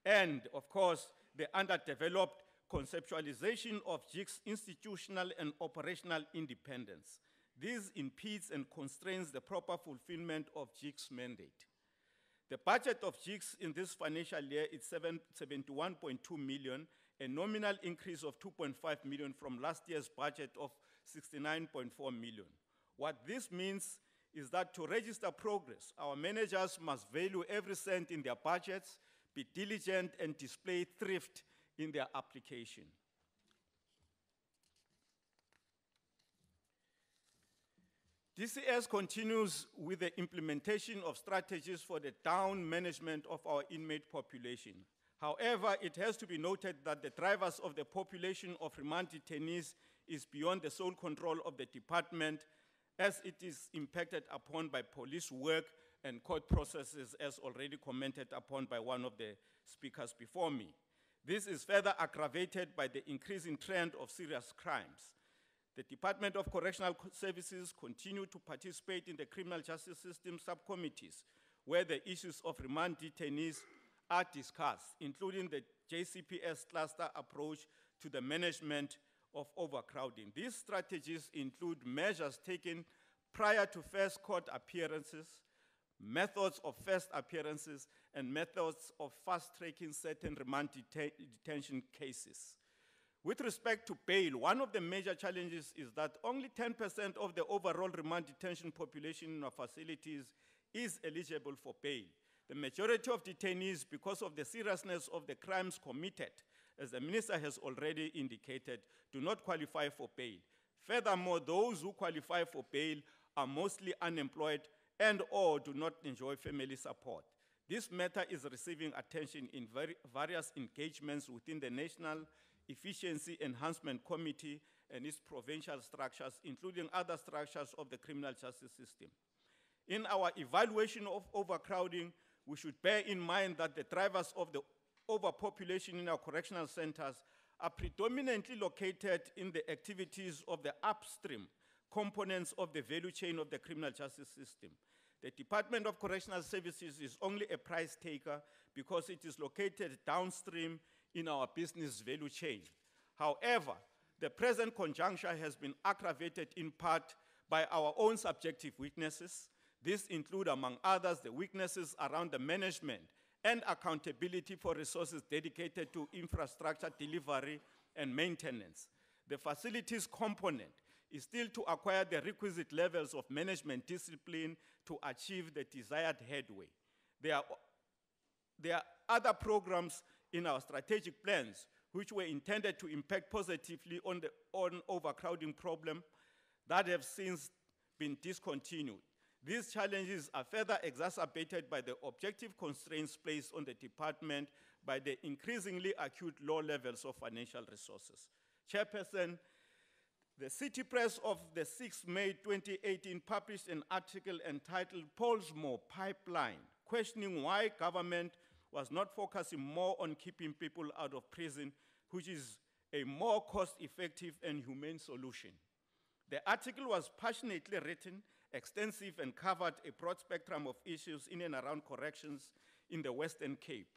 [SPEAKER 8] And, of course, the underdeveloped conceptualization of JICS institutional and operational independence. This impedes and constrains the proper fulfillment of JICS mandate. The budget of JICS in this financial year is 71.2 million, a nominal increase of 2.5 million from last year's budget of 69.4 million. What this means is that to register progress, our managers must value every cent in their budgets, be diligent, and display thrift in their application. DCS continues with the implementation of strategies for the down management of our inmate population. However, it has to be noted that the drivers of the population of remand detainees is beyond the sole control of the department, as it is impacted upon by police work and court processes, as already commented upon by one of the speakers before me. This is further aggravated by the increasing trend of serious crimes. The Department of Correctional Services continue to participate in the criminal justice system subcommittees, where the issues of remand detainees are discussed, including the JCPS cluster approach to the management of overcrowding. These strategies include measures taken prior to first court appearances, methods of first appearances, and methods of fast-tracking certain remand detention cases. With respect to bail, one of the major challenges is that only 10% of the overall remand detention population in our facilities is eligible for bail. The majority of detainees, because of the seriousness of the crimes committed, as the minister has already indicated, do not qualify for bail. Furthermore, those who qualify for bail are mostly unemployed and/or do not enjoy family support. This matter is receiving attention in various engagements within the National Efficiency Enhancement Committee and its provincial structures, including other structures of the criminal justice system. In our evaluation of overcrowding, we should bear in mind that the drivers of the overpopulation in our correctional centers are predominantly located in the activities of the upstream components of the value chain of the criminal justice system. The Department of Correctional Services is only a price taker because it is located downstream in our business value chain. However, the present conjuncture has been aggravated in part by our own subjective weaknesses. These include, among others, the weaknesses around the management and accountability for resources dedicated to infrastructure delivery and maintenance. The facilities component is still to acquire the requisite levels of management discipline to achieve the desired headway. There are other programs in our strategic plans which were intended to impact positively on the overcrowding problem that have since been discontinued. These challenges are further exacerbated by the objective constraints placed on the department by the increasingly acute low levels of financial resources. Chairperson, the City Press of the 6th May 2018 published an article entitled Pollsmoor Pipeline, questioning why government was not focusing more on keeping people out of prison, which is a more cost-effective and humane solution. The article was passionately written, extensive, and covered a broad spectrum of issues in and around corrections in the Western Cape.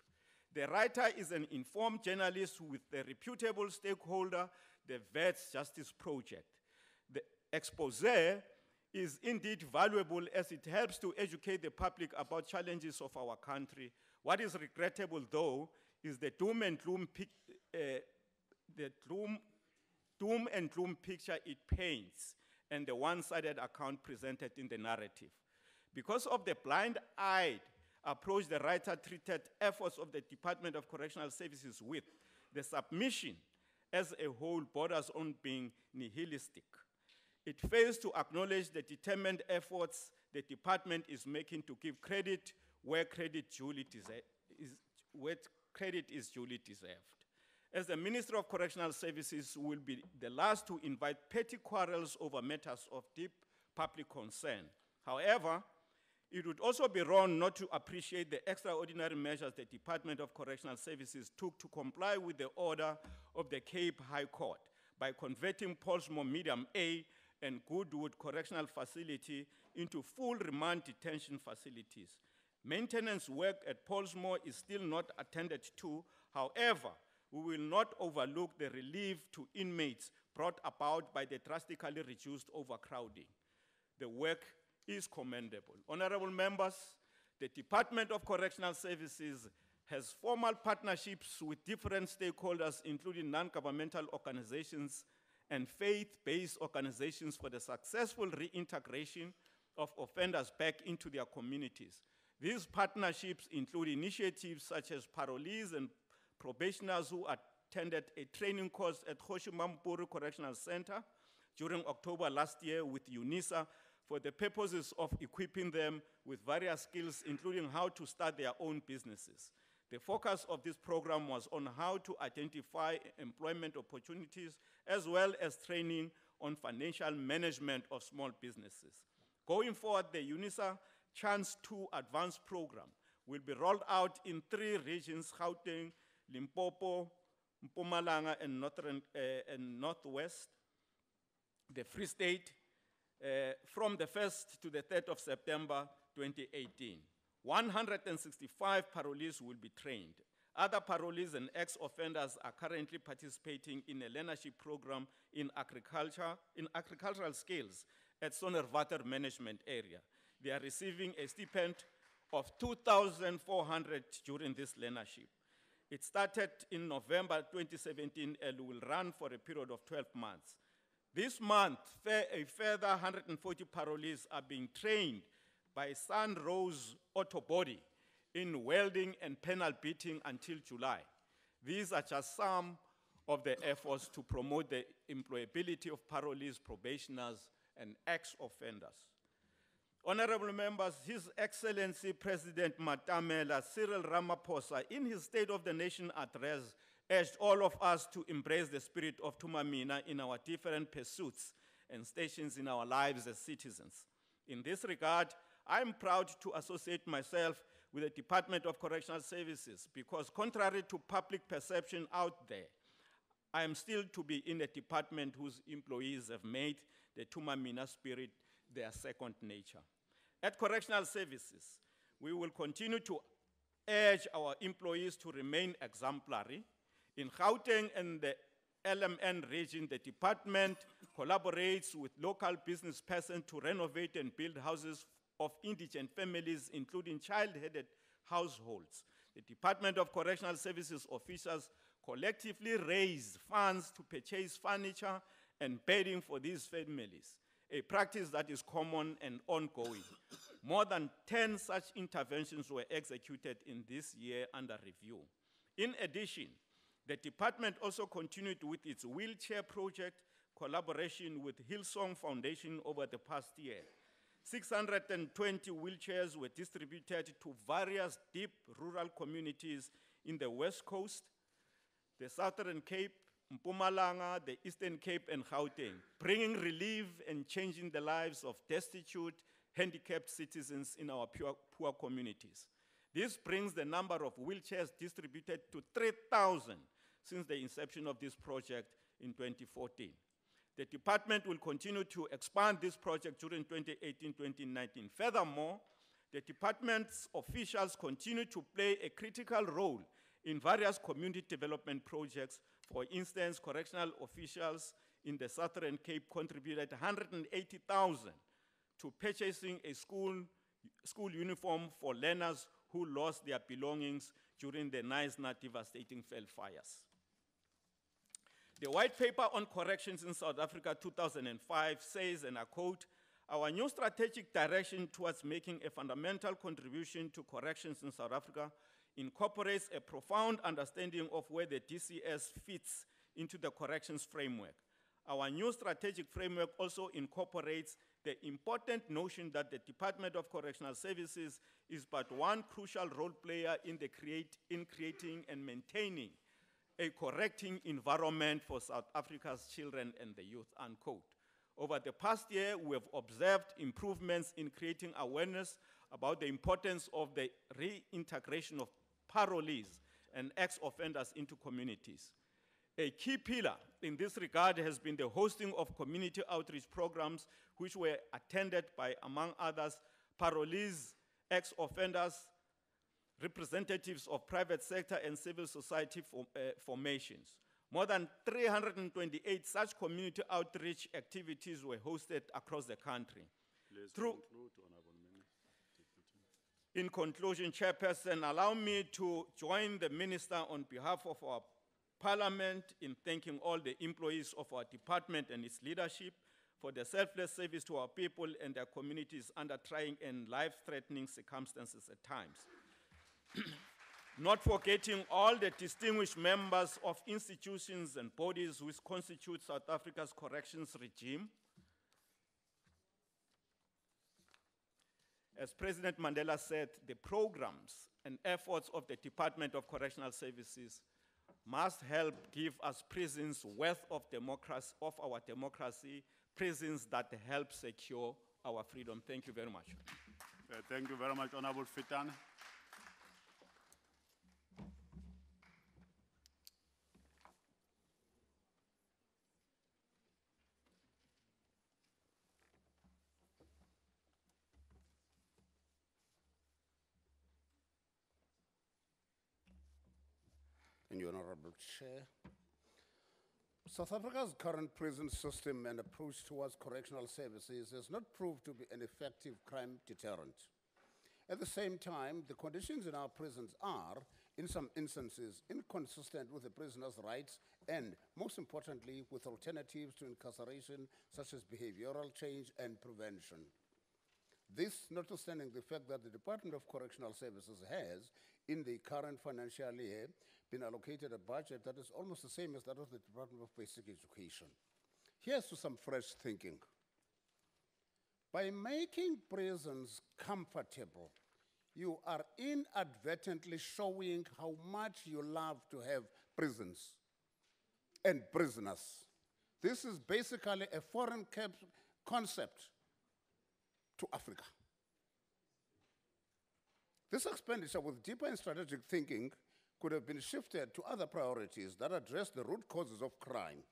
[SPEAKER 8] The writer is an informed journalist with a reputable stakeholder, the Vets Justice Project. The expose is indeed valuable as it helps to educate the public about challenges of our country. What is regrettable, though, is the doom and gloom picture it paints and the one-sided account presented in the narrative. Because of the blind-eyed approach the writer treated efforts of the Department of Correctional Services with, the submission as a whole borders on being nihilistic. It fails to acknowledge the determined efforts the department is making to give credit where credit is duly deserved. As the Minister of Correctional Services will be the last to invite petty quarrels over matters of deep public concern. However, it would also be wrong not to appreciate the extraordinary measures the Department of Correctional Services took to comply with the order of the Cape High Court by converting Pollsmoor Medium A and Goodwood Correctional Facility into full remand detention facilities. Maintenance work at Pollsmoor is still not attended to. However, we will not overlook the relief to inmates brought about by the drastically reduced overcrowding. The work is commendable. Honorable members, the Department of Correctional Services has formal partnerships with different stakeholders, including non-governmental organizations and faith-based organizations for the successful reintegration of offenders back into their communities. These partnerships include initiatives such as parolees and probationers who attended a training course at Kgoshi Correctional Center during October last year with UNISA for the purposes of equipping them with various skills, including how to start their own businesses. The focus of this program was on how to identify employment opportunities as well as training on financial management of small businesses. Going forward, the UNISA Chance 2 Advanced Program will be rolled out in 3 regions: Gauteng, Limpopo, Mpumalanga, and Northwest, the Free State, from the 1st to the 3rd of September 2018. 165 parolees will be trained. Other parolees and ex-offenders are currently participating in a learnership program in agricultural skills at Sonderwater Management Area. They are receiving a stipend of 2,400 during this learnership. It started in November 2017 and will run for a period of 12 months. This month, a further 140 parolees are being trained by Sunrose Auto Body in welding and penal beating until July. These are just some of the efforts to promote the employability of parolees, probationers, and ex-offenders. Honorable members, His Excellency President Matamela Cyril Ramaphosa, in his State of the Nation address, urged all of us to embrace the spirit of Tumamina in our different pursuits and stations in our lives as citizens. In this regard, I am proud to associate myself with the Department of Correctional Services because contrary to public perception out there, I am still to be in a department whose employees have made the Tumamina spirit their second nature. At Correctional Services, we will continue to urge our employees to remain exemplary. In Gauteng and the LMN region, the department collaborates with local business persons to renovate and build houses of indigent families, including child-headed households. The Department of Correctional Services officials collectively raise funds to purchase furniture and bedding for these families, a practice that is common and ongoing. More than 10 such interventions were executed in this year under review. In addition, the department also continued with its wheelchair project collaboration with Hillsong Foundation over the past year. 620 wheelchairs were distributed to various deep rural communities in the West Coast, the Southern Cape, Mpumalanga, the Eastern Cape, and Gauteng, bringing relief and changing the lives of destitute, handicapped citizens in our poor communities. This brings the number of wheelchairs distributed to 3,000 since the inception of this project in 2014. The department will continue to expand this project during 2018-2019. Furthermore, the department's officials continue to play a critical role in various community development projects. For instance, correctional officials in the Southern Cape contributed 180,000 to purchasing a school uniform for learners who lost their belongings during the Knysna devastating fires. The White Paper on Corrections in South Africa 2005 says, and I quote, "Our new strategic direction towards making a fundamental contribution to corrections in South Africa incorporates a profound understanding of where the DCS fits into the corrections framework. Our new strategic framework also incorporates the important notion that the Department of Correctional Services is but one crucial role player in creating and maintaining a correcting environment for South Africa's children and the youth," unquote. Over the past year, we have observed improvements in creating awareness about the importance of the reintegration of parolees and ex-offenders into communities. A key pillar in this regard has been the hosting of community outreach programs which were attended by, among others, parolees, ex-offenders, representatives of private sector and civil society formations. More than 328 such community outreach activities were hosted across the country.
[SPEAKER 1] Please conclude, Honorable Minister.
[SPEAKER 8] In conclusion, Chairperson, allow me to join the Minister on behalf of our Parliament in thanking all the employees of our department and its leadership for their selfless service to our people and their communities under trying and life-threatening circumstances at times. Not forgetting all the distinguished members of institutions and bodies which constitute South Africa's corrections regime. As President Mandela said, the programs and efforts of the Department of Correctional Services must help give us prisons worth of our democracy, prisons that help secure our freedom. Thank you very much.
[SPEAKER 1] Thank you very much, Honorable Fitan.
[SPEAKER 9] Thank you, Honorable Chair. South Africa's current prison system and approach towards correctional services has not proved to be an effective crime deterrent. At the same time, the conditions in our prisons are, in some instances, inconsistent with the prisoner's rights and, most importantly, with alternatives to incarceration such as behavioral change and prevention. This notwithstanding the fact that the Department of Correctional Services has, in the current financial year, been allocated a budget that is almost the same as that of the Department of Basic Education. Here's to some fresh thinking. By making prisons comfortable, you are inadvertently showing how much you love to have prisons and prisoners. This is basically a foreign concept to Africa. This expenditure with deeper and strategic thinking could have been shifted to other priorities that address the root causes of crime.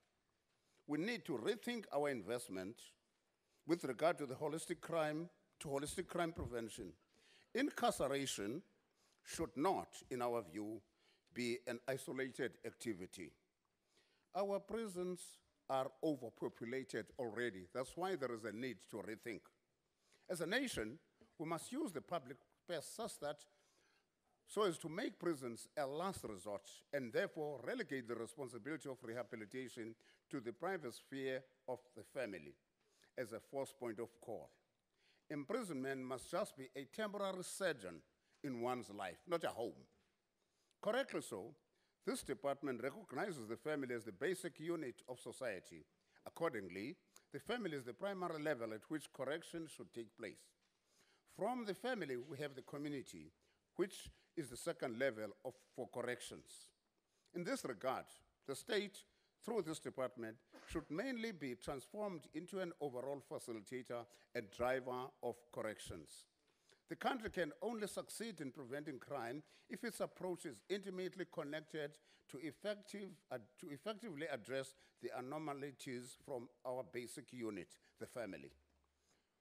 [SPEAKER 9] We need to rethink our investment with regard to holistic crime prevention. Incarceration should not, in our view, be an isolated activity. Our prisons are overpopulated already. That's why there is a need to rethink. As a nation, we must use the public purse so as to make prisons a last resort and therefore relegate the responsibility of rehabilitation to the private sphere of the family as a first point of call. Imprisonment must just be a temporary sojourn in one's life, not a home. Correctly so, this department recognizes the family as the basic unit of society. Accordingly, the family is the primary level at which correction should take place. From the family, we have the community, which is the second level for corrections. In this regard, the state, through this department, should mainly be transformed into an overall facilitator and driver of corrections. The country can only succeed in preventing crime if its approach is intimately connected to effectively address the anomalies from our basic unit, the family.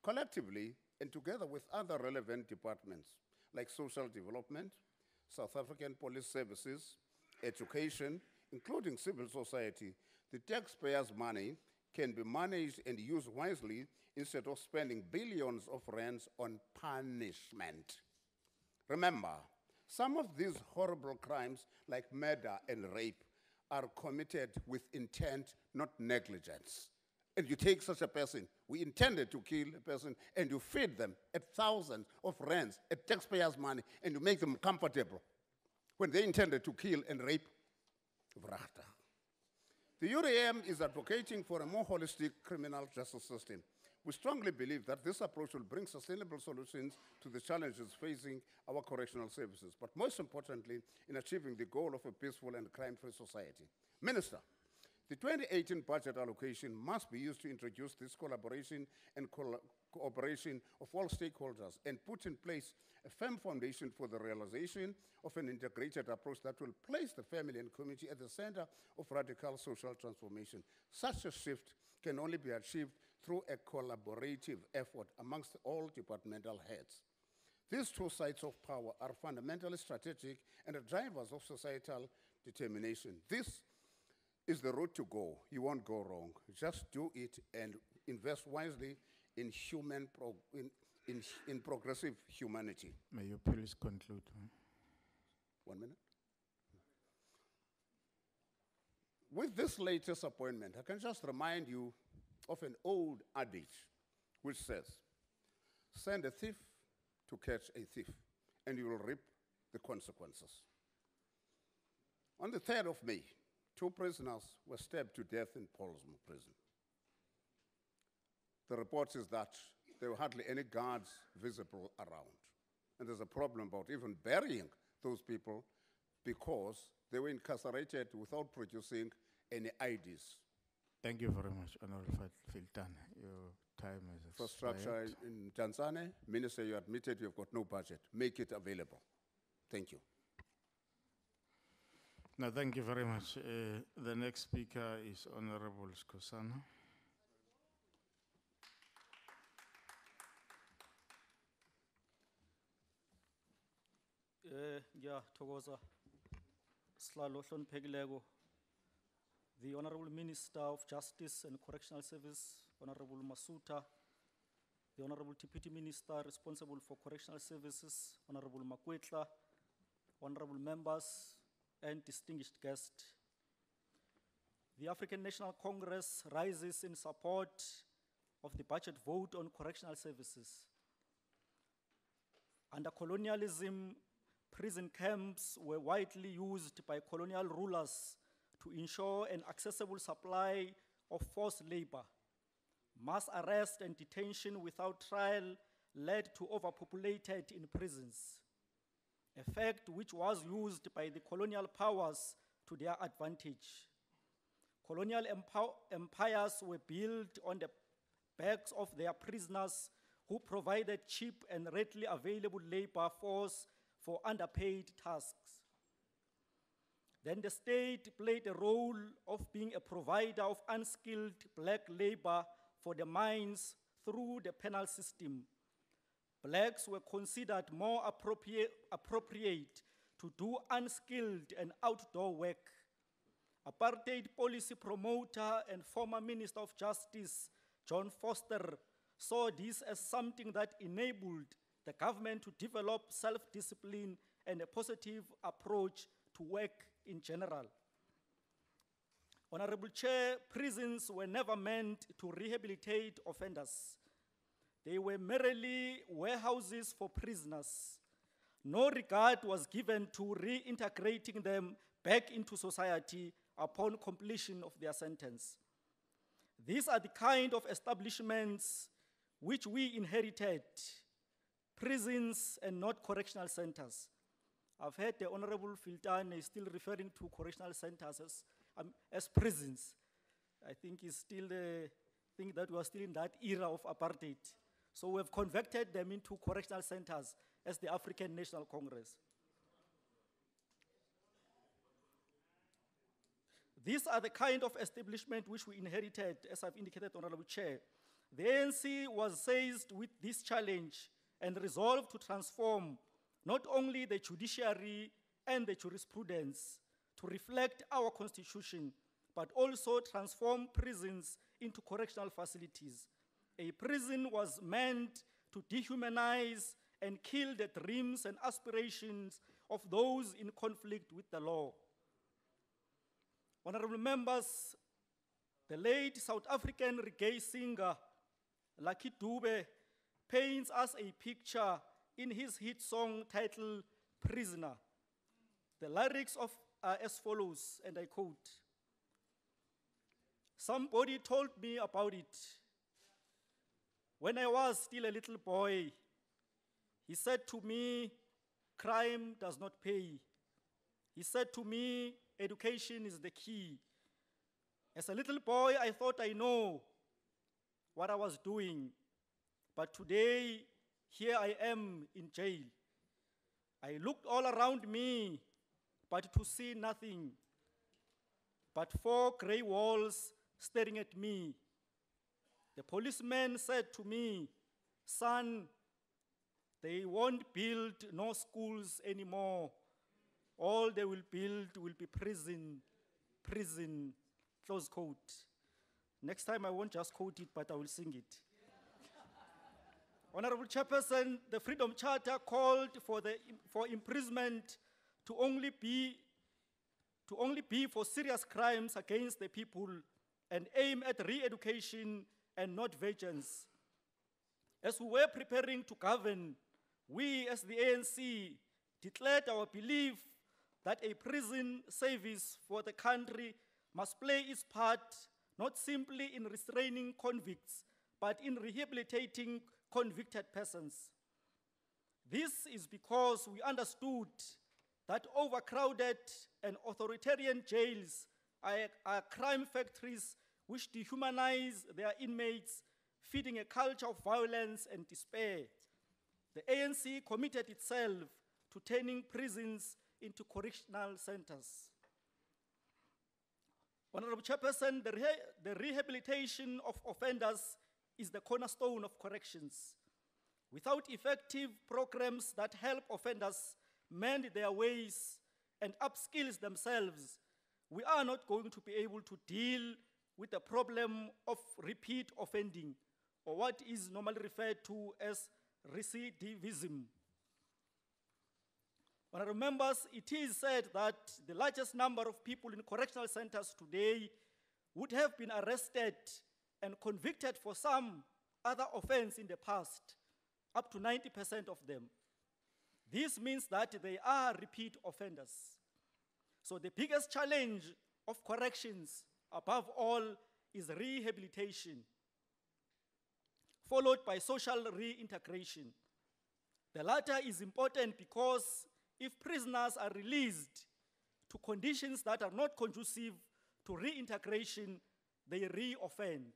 [SPEAKER 9] Collectively, and together with other relevant departments, like social development, South African police services, education, including civil society, the taxpayers' money can be managed and used wisely instead of spending billions of rands on punishment. Remember, some of these horrible crimes, like murder and rape, are committed with intent, not negligence. And you take such a person, we intended to kill a person, and you feed them at thousands of rands, at taxpayers' money, and you make them comfortable when they intended to kill and rape. Vrachta. The URAM is advocating for a more holistic criminal justice system. We strongly believe that this approach will bring sustainable solutions to the challenges facing our correctional services, but most importantly, in achieving the goal of a peaceful and crime-free society. Minister, the 2018 budget allocation must be used to introduce this collaboration and cooperation of all stakeholders and put in place a firm foundation for the realization of an integrated approach that will place the family and community at the center of radical social transformation. Such a shift can only be achieved through a collaborative effort amongst all departmental heads. These two sides of power are fundamentally strategic and the drivers of societal determination. This is the route to go. You won't go wrong. Just do it and invest wisely in in progressive humanity.
[SPEAKER 3] May you please conclude?
[SPEAKER 9] 1 minute. With this latest appointment, I can just remind you of an old adage which says, send a thief to catch a thief, and you will reap the consequences. On the 3rd of May, 2 prisoners were stabbed to death in Paulsmoor prison. The report is that there were hardly any guards visible around. And there's a problem about even burying those people because they were incarcerated without producing any IDs.
[SPEAKER 3] Thank you very much, Honorable Filtan. Your time is
[SPEAKER 9] Infrastructure
[SPEAKER 3] expired.
[SPEAKER 9] in Tanzania, Minister, you admitted you've got no budget. Make it available. Thank you.
[SPEAKER 3] No, thank you very much. The next speaker is Honorable Skosana.
[SPEAKER 10] Ngiyathokoza sihlalo ohloniphekileko, the Honorable Minister of Justice and Correctional Service, Honorable Masuta, the Honorable Deputy Minister responsible for Correctional Services, Honorable Makwetla, honorable members, and distinguished guests. The African National Congress rises in support of the budget vote on correctional services. Under colonialism, prison camps were widely used by colonial rulers to ensure an accessible supply of forced labor, Mass arrest and detention without trial led to overpopulated in prisons, a fact which was used by the colonial powers to their advantage. Colonial empires were built on the backs of their prisoners who provided cheap and readily available labor force for underpaid tasks. Then the state played a role of being a provider of unskilled black labor for the mines through the penal system. Blacks were considered more appropriate to do unskilled and outdoor work. Apartheid policy promoter and former Minister of Justice, John Foster, saw this as something that enabled the government to develop self-discipline and a positive approach to work in general. Honorable Chair, prisons were never meant to rehabilitate offenders. They were merely warehouses for prisoners. No regard was given to reintegrating them back into society upon completion of their sentence. These are the kind of establishments which we inherited, prisons and not correctional centers. I've heard the Honorable Filtane is still referring to correctional centers as prisons. I think it's still the thing that we are still in that era of apartheid. So we've converted them into correctional centers as the African National Congress. These are the kind of establishment which we inherited, as I've indicated, Honorable Chair. The ANC was seized with this challenge and resolved to transform not only the judiciary and the jurisprudence to reflect our constitution, but also transform prisons into correctional facilities. A prison was meant to dehumanize and kill the dreams and aspirations of those in conflict with the law. Honorable members, the late South African reggae singer, Lucky Dube, paints us a picture in his hit song titled Prisoner. The lyrics are as follows, and I quote, "Somebody told me about it. When I was still a little boy, he said to me, crime does not pay. He said to me, education is the key. As a little boy, I thought I know what I was doing. But today, here I am in jail. I looked all around me, but to see nothing, but 4 gray walls staring at me. The policeman said to me, son, they won't build no schools anymore. All they will build will be prison, prison," close quote. Next time I won't just quote it, but I will sing it. Honorable Chairperson, the Freedom Charter called for imprisonment to only be for serious crimes against the people and aim at re-education and not vengeance. As we were preparing to govern, we as the ANC declared our belief that a prison service for the country must play its part not simply in restraining convicts, but in rehabilitating convicted persons. This is because we understood that overcrowded and authoritarian jails are crime factories which dehumanize their inmates, feeding a culture of violence and despair. The ANC committed itself to turning prisons into correctional centers. Honorable Chairperson, the rehabilitation of offenders is the cornerstone of corrections. Without effective programs that help offenders mend their ways and upskill themselves, we are not going to be able to deal with the problem of repeat offending, or what is normally referred to as recidivism. Honorable members, it is said that the largest number of people in correctional centers today would have been arrested and convicted for some other offense in the past, up to 90% of them. This means that they are repeat offenders. So the biggest challenge of corrections, above all, is rehabilitation. followed by social reintegration. The latter is important because if prisoners are released to conditions that are not conducive to reintegration, they re-offend.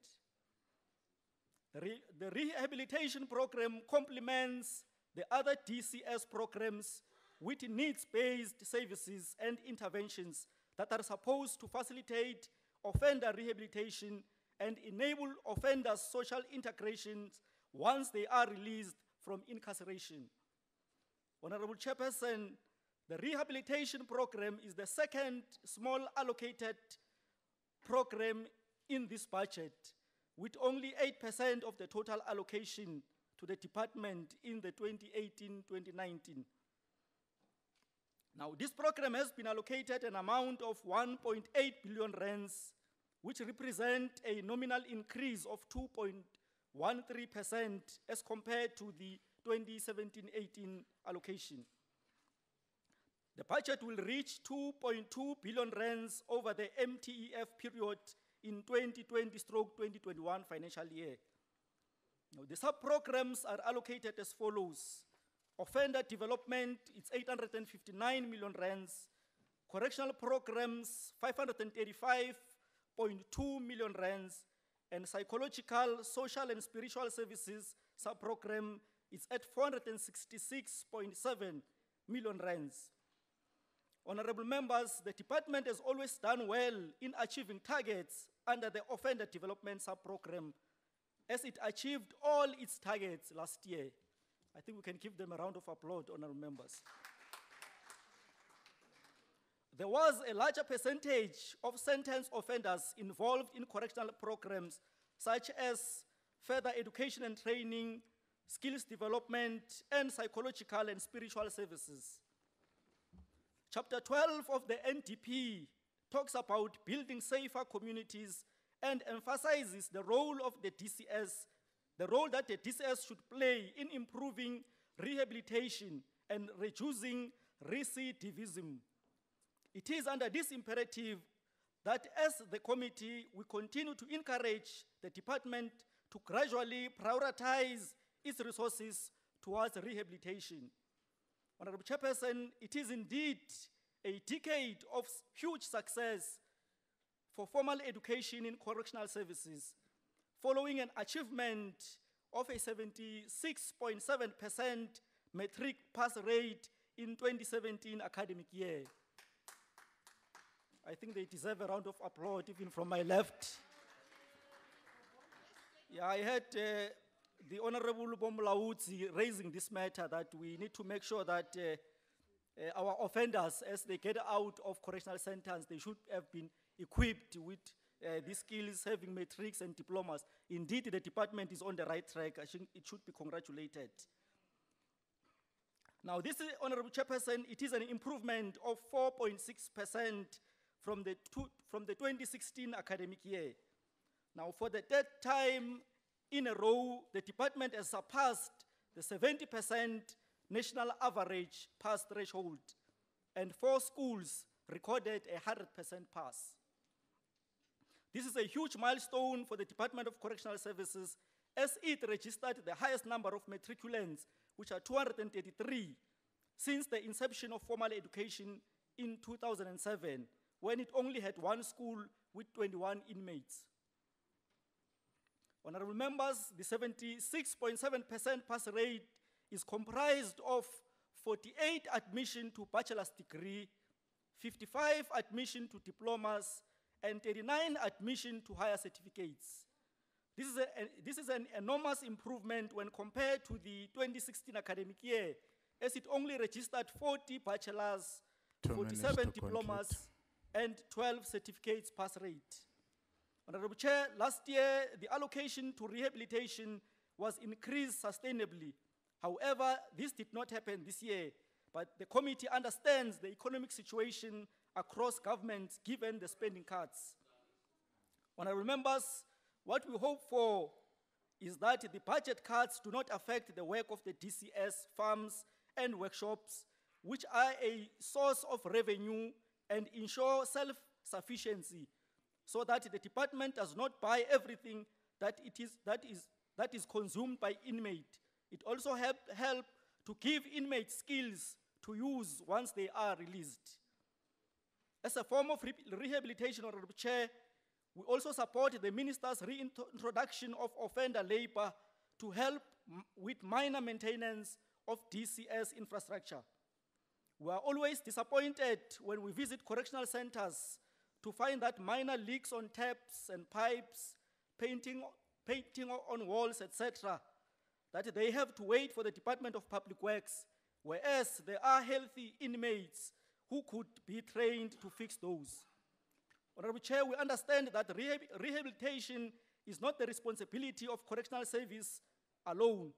[SPEAKER 10] The rehabilitation program complements the other DCS programs with needs-based services and interventions that are supposed to facilitate offender rehabilitation and enable offenders' social integration once they are released from incarceration. Honorable Chairperson, the rehabilitation program is the second small allocated program in this budget, with only 8% of the total allocation to the department in the 2018-2019. Now, this program has been allocated an amount of 1.8 billion rands, which represent a nominal increase of 2.13% as compared to the 2017-18 allocation. The budget will reach 2.2 billion rands over the MTEF period in 2020-2021 financial year. Now, the sub-programs are allocated as follows. Offender development, it's 859 million rands. Correctional programs, 535.2 million rands. And psychological, social, and spiritual services sub-program, it's at 466.7 million rands. Honorable members, the department has always done well in achieving targets under the offender development sub-program, as it achieved all its targets last year. I think we can give them a round of applause, honorable members. There was a larger percentage of sentenced offenders involved in correctional programs, such as further education and training, skills development, and psychological and spiritual services. Chapter 12 of the NDP talks about building safer communities and emphasizes the role of the DCS, the role that the DCS should play in improving rehabilitation and reducing recidivism. It is under this imperative that as the committee, we continue to encourage the department to gradually prioritize its resources towards rehabilitation. Honorable Chairperson, it is indeed a decade of huge success for formal education in correctional services, following an achievement of a 76.7% matric pass rate in 2017 academic year. I think they deserve a round of applause, even from my left. Yeah, I heard the Honorable Bomlaudzi raising this matter, that we need to make sure that our offenders, as they get out of correctional centers, they should have been equipped with these skills, having matrics and diplomas. Indeed, the department is on the right track. I think it should be congratulated. Now, this is, Honorable Chairperson, it is an improvement of 4.6% from the 2016 academic year. Now, for the third time in a row, the department has surpassed the 70% national average pass threshold, and 4 schools recorded a 100% pass. This is a huge milestone for the Department of Correctional Services, as it registered the highest number of matriculants, which are 233, since the inception of formal education in 2007, when it only had 1 school with 21 inmates. Honorable members, the 76.7% pass rate is comprised of 48 admission to bachelor's degree, 55 admission to diplomas, and 39 admission to higher certificates. This is an enormous improvement when compared to the 2016 academic year, as it only registered 40 bachelors, 47 diplomas, and 12 certificates pass rate. Honorable Chair, last year, the allocation to rehabilitation was increased sustainably. However, this did not happen this year, but the committee understands the economic situation across governments given the spending cuts. Honorable members, what we hope for is that the budget cuts do not affect the work of the DCS farms and workshops, which are a source of revenue and ensure self-sufficiency, so that the department does not buy everything that that is consumed by inmate. It also help to give inmates skills to use once they are released. As a form of rehabilitation, Honorable Chair, we also support the Minister's reintroduction of offender labor to help with minor maintenance of DCS infrastructure. We are always disappointed when we visit correctional centers to find that minor leaks on taps and pipes, painting on walls, etc., that they have to wait for the Department of Public Works, whereas there are healthy inmates who could be trained to fix those. Honorable Chair, we understand that rehabilitation is not the responsibility of correctional service alone.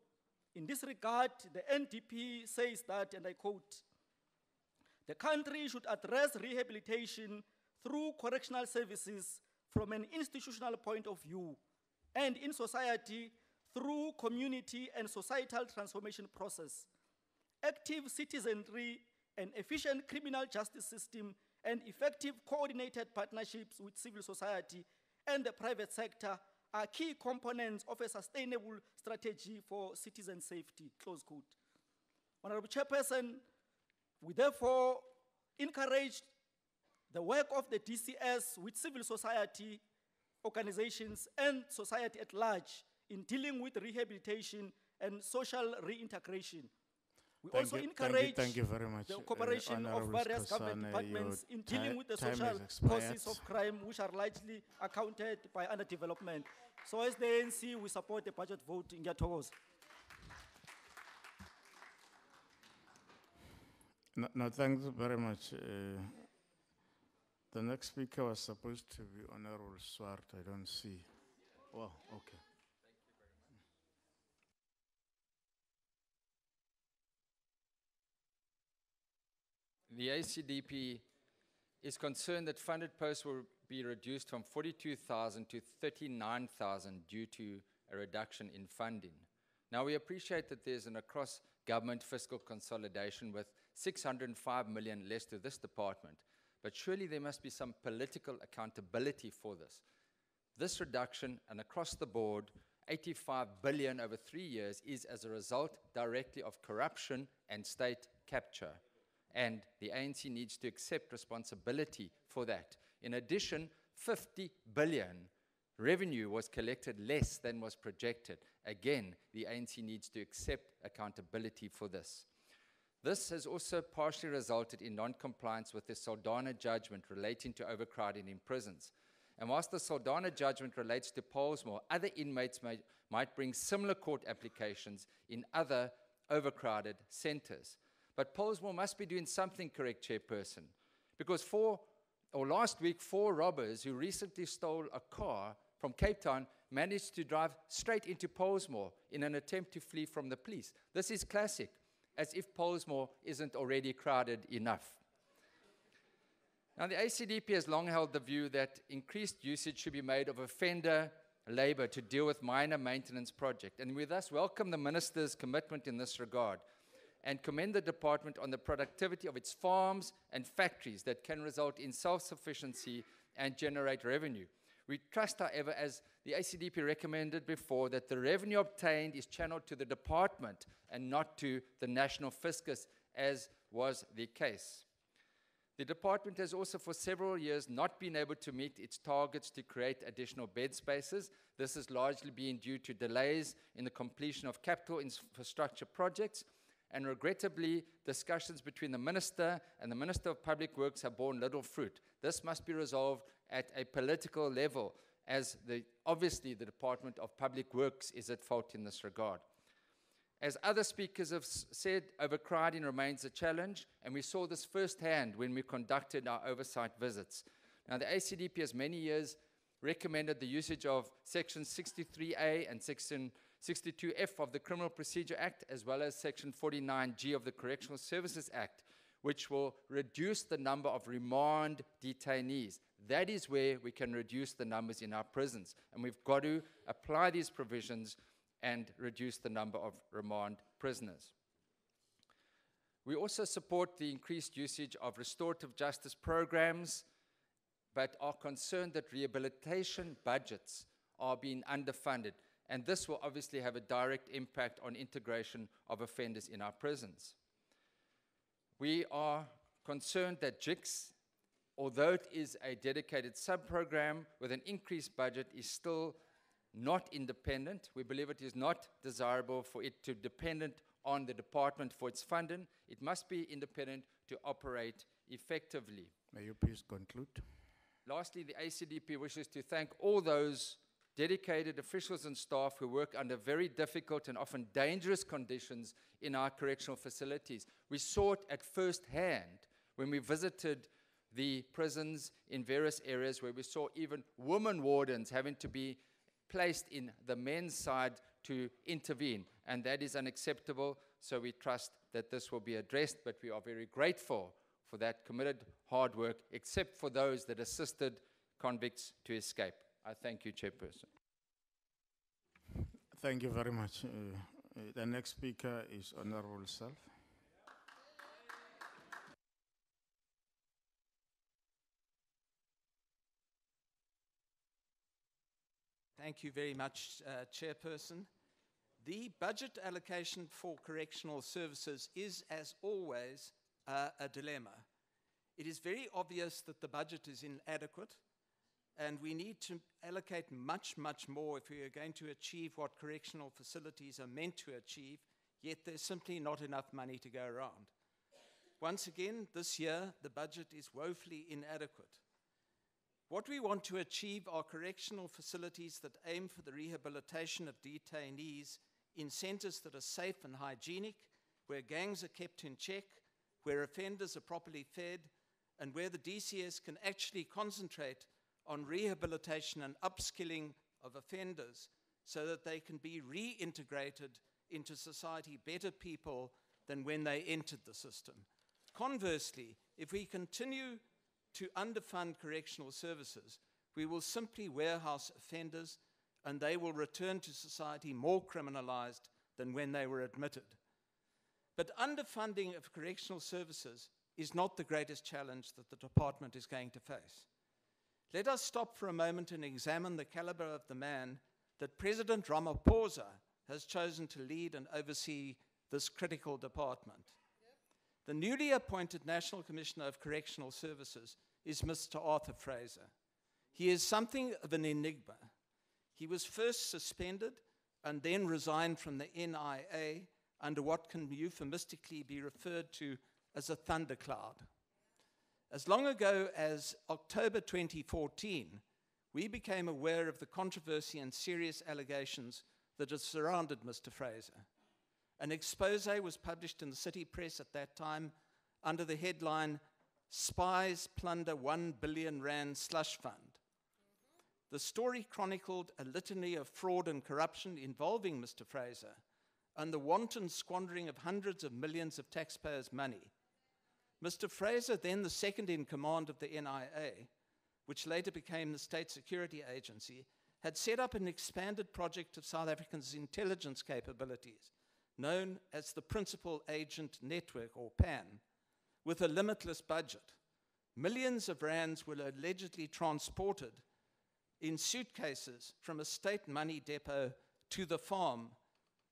[SPEAKER 10] In this regard, the NDP says that, and I quote, "The country should address rehabilitation through correctional services from an institutional point of view, and in society through community and societal transformation process. Active citizenry, an efficient criminal justice system, and effective coordinated partnerships with civil society and the private sector are key components of a sustainable strategy for citizen safety," close quote. Honorable Chairperson, we therefore encourage the work of the DCS with civil society organizations and society at large in dealing with rehabilitation and social reintegration. We also encourage
[SPEAKER 3] thank you very much,
[SPEAKER 10] the cooperation of
[SPEAKER 3] Honorable
[SPEAKER 10] various government
[SPEAKER 3] Skhosana.
[SPEAKER 10] departments
[SPEAKER 3] Your
[SPEAKER 10] in dealing with the
[SPEAKER 3] time
[SPEAKER 10] social
[SPEAKER 3] has expired.
[SPEAKER 10] causes of crime, which are largely accounted by underdevelopment. So as the ANC, we support the budget vote in Ngiyathokoza.
[SPEAKER 3] No, thanks very much. The next speaker was supposed to be Honorable Swart. I don't see. Well, okay.
[SPEAKER 11] The ACDP is concerned that funded posts will be reduced from 42,000 to 39,000 due to a reduction in funding. Now, we appreciate that there's an across-government fiscal consolidation with 605 million less to this department, but surely there must be some political accountability for this. This reduction, and across the board, 85 billion over 3 years, is as a result directly of corruption and state capture. And the ANC needs to accept responsibility for that. In addition, 50 billion revenue was collected less than was projected. Again, the ANC needs to accept accountability for this. This has also partially resulted in non-compliance with the Saldanha judgment relating to overcrowding in prisons. And whilst the Saldanha judgment relates to Pollsmoor, other inmates might bring similar court applications in other overcrowded centers. But Pollsmoor must be doing something correct, Chairperson, because last week, 4 robbers who recently stole a car from Cape Town managed to drive straight into Pollsmoor in an attempt to flee from the police. This is classic, as if Pollsmoor isn't already crowded enough. Now, the ACDP has long held the view that increased usage should be made of offender labor to deal with minor maintenance projects, and we thus welcome the Minister's commitment in this regard, and commend the department on the productivity of its farms and factories that can result in self-sufficiency and generate revenue. We trust, however, as the ACDP recommended before, that the revenue obtained is channeled to the department and not to the national fiscus, as was the case. The department has also for several years not been able to meet its targets to create additional bed spaces. This has largely been due to delays in the completion of capital infrastructure projects, and regrettably, discussions between the Minister and the Minister of Public Works have borne little fruit. This must be resolved at a political level, as obviously the Department of Public Works is at fault in this regard. As other speakers have said, overcrowding remains a challenge, and we saw this firsthand when we conducted our oversight visits. Now, the ACDP has many years recommended the usage of Section 63A and Section 62F of the Criminal Procedure Act, as well as Section 49G of the Correctional Services Act, which will reduce the number of remand detainees. That is where we can reduce the numbers in our prisons, and we've got to apply these provisions and reduce the number of remand prisoners. We also support the increased usage of restorative justice programs, but are concerned that rehabilitation budgets are being underfunded. and this will obviously have a direct impact on integration of offenders in our prisons. We are concerned that JICS, although it is a dedicated sub-program with an increased budget, is still not independent. We believe it is not desirable for it to dependent on the department for its funding. It must be independent to operate effectively.
[SPEAKER 3] May you please conclude?
[SPEAKER 11] Lastly, the ACDP wishes to thank all those dedicated officials and staff who work under very difficult and often dangerous conditions in our correctional facilities. We saw it at first hand when we visited the prisons in various areas where we saw even women wardens having to be placed in the men's side to intervene, and that is unacceptable, so we trust that this will be addressed, but we are very grateful for that committed hard work, except for those that assisted convicts to escape. I thank you, Chairperson.
[SPEAKER 3] Thank you very much. The next speaker is Honorable Self.
[SPEAKER 12] Thank you very much, Chairperson. The budget allocation for correctional services is, as always, a dilemma. It is very obvious that the budget is inadequate, and we need to allocate much, much more if we are going to achieve what correctional facilities are meant to achieve, yet there's simply not enough money to go around. Once again, this year, the budget is woefully inadequate. What we want to achieve are correctional facilities that aim for the rehabilitation of detainees in centers that are safe and hygienic, where gangs are kept in check, where offenders are properly fed, and where the DCS can actually concentrate on rehabilitation and upskilling of offenders so that they can be reintegrated into society better people than when they entered the system. Conversely, if we continue to underfund correctional services, we will simply warehouse offenders and they will return to society more criminalized than when they were admitted. But underfunding of correctional services is not the greatest challenge that the department is going to face. Let us stop for a moment and examine the caliber of the man that President Ramaphosa has chosen to lead and oversee this critical department. The newly appointed National Commissioner of Correctional Services is Mr. Arthur Fraser. He is something of an enigma. He was first suspended and then resigned from the NIA under what can euphemistically be referred to as a thundercloud. As long ago as October 2014, we became aware of the controversy and serious allegations that had surrounded Mr. Fraser. An expose was published in the city press at that time under the headline, "Spies Plunder 1 billion rand slush fund." The story chronicled a litany of fraud and corruption involving Mr. Fraser and the wanton squandering of hundreds of millions of taxpayers' money. Mr. Fraser, then the second in command of the NIA, which later became the State Security Agency, had set up an expanded project of South Africa's intelligence capabilities, known as the Principal Agent Network, or PAN, with a limitless budget. Millions of rands were allegedly transported in suitcases from a state money depot to the farm,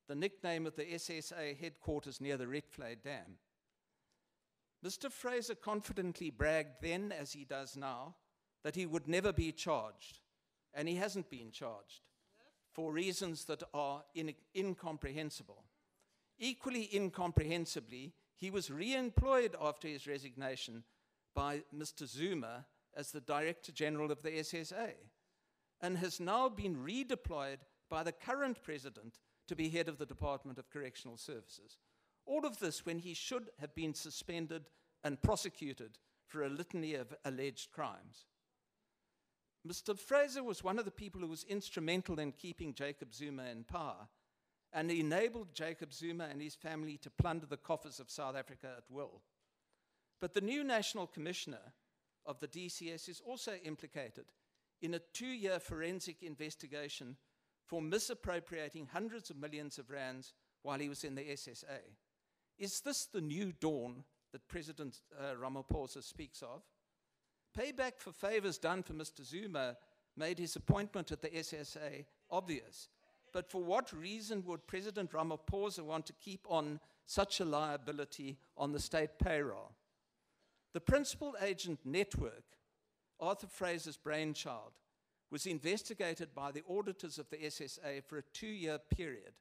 [SPEAKER 12] the nickname of the SSA headquarters near the Retvlei Dam. Mr. Fraser confidently bragged then, as he does now, that he would never be charged, and he hasn't been charged for reasons that are incomprehensible. Equally incomprehensibly, he was re-employed after his resignation by Mr. Zuma as the Director General of the SSA, and has now been redeployed by the current president to be head of the Department of Correctional Services. All of this when he should have been suspended and prosecuted for a litany of alleged crimes. Mr. Fraser was one of the people who was instrumental in keeping Jacob Zuma in power and enabled Jacob Zuma and his family to plunder the coffers of South Africa at will. But the new National Commissioner of the DCS is also implicated in a 2-year forensic investigation for misappropriating hundreds of millions of rands while he was in the SSA. Is this the new dawn that President Ramaphosa speaks of? Payback for favors done for Mr. Zuma made his appointment at the SSA obvious. But for what reason would President Ramaphosa want to keep on such a liability on the state payroll? The principal agent network, Arthur Fraser's brainchild, was investigated by the auditors of the SSA for a 2-year period,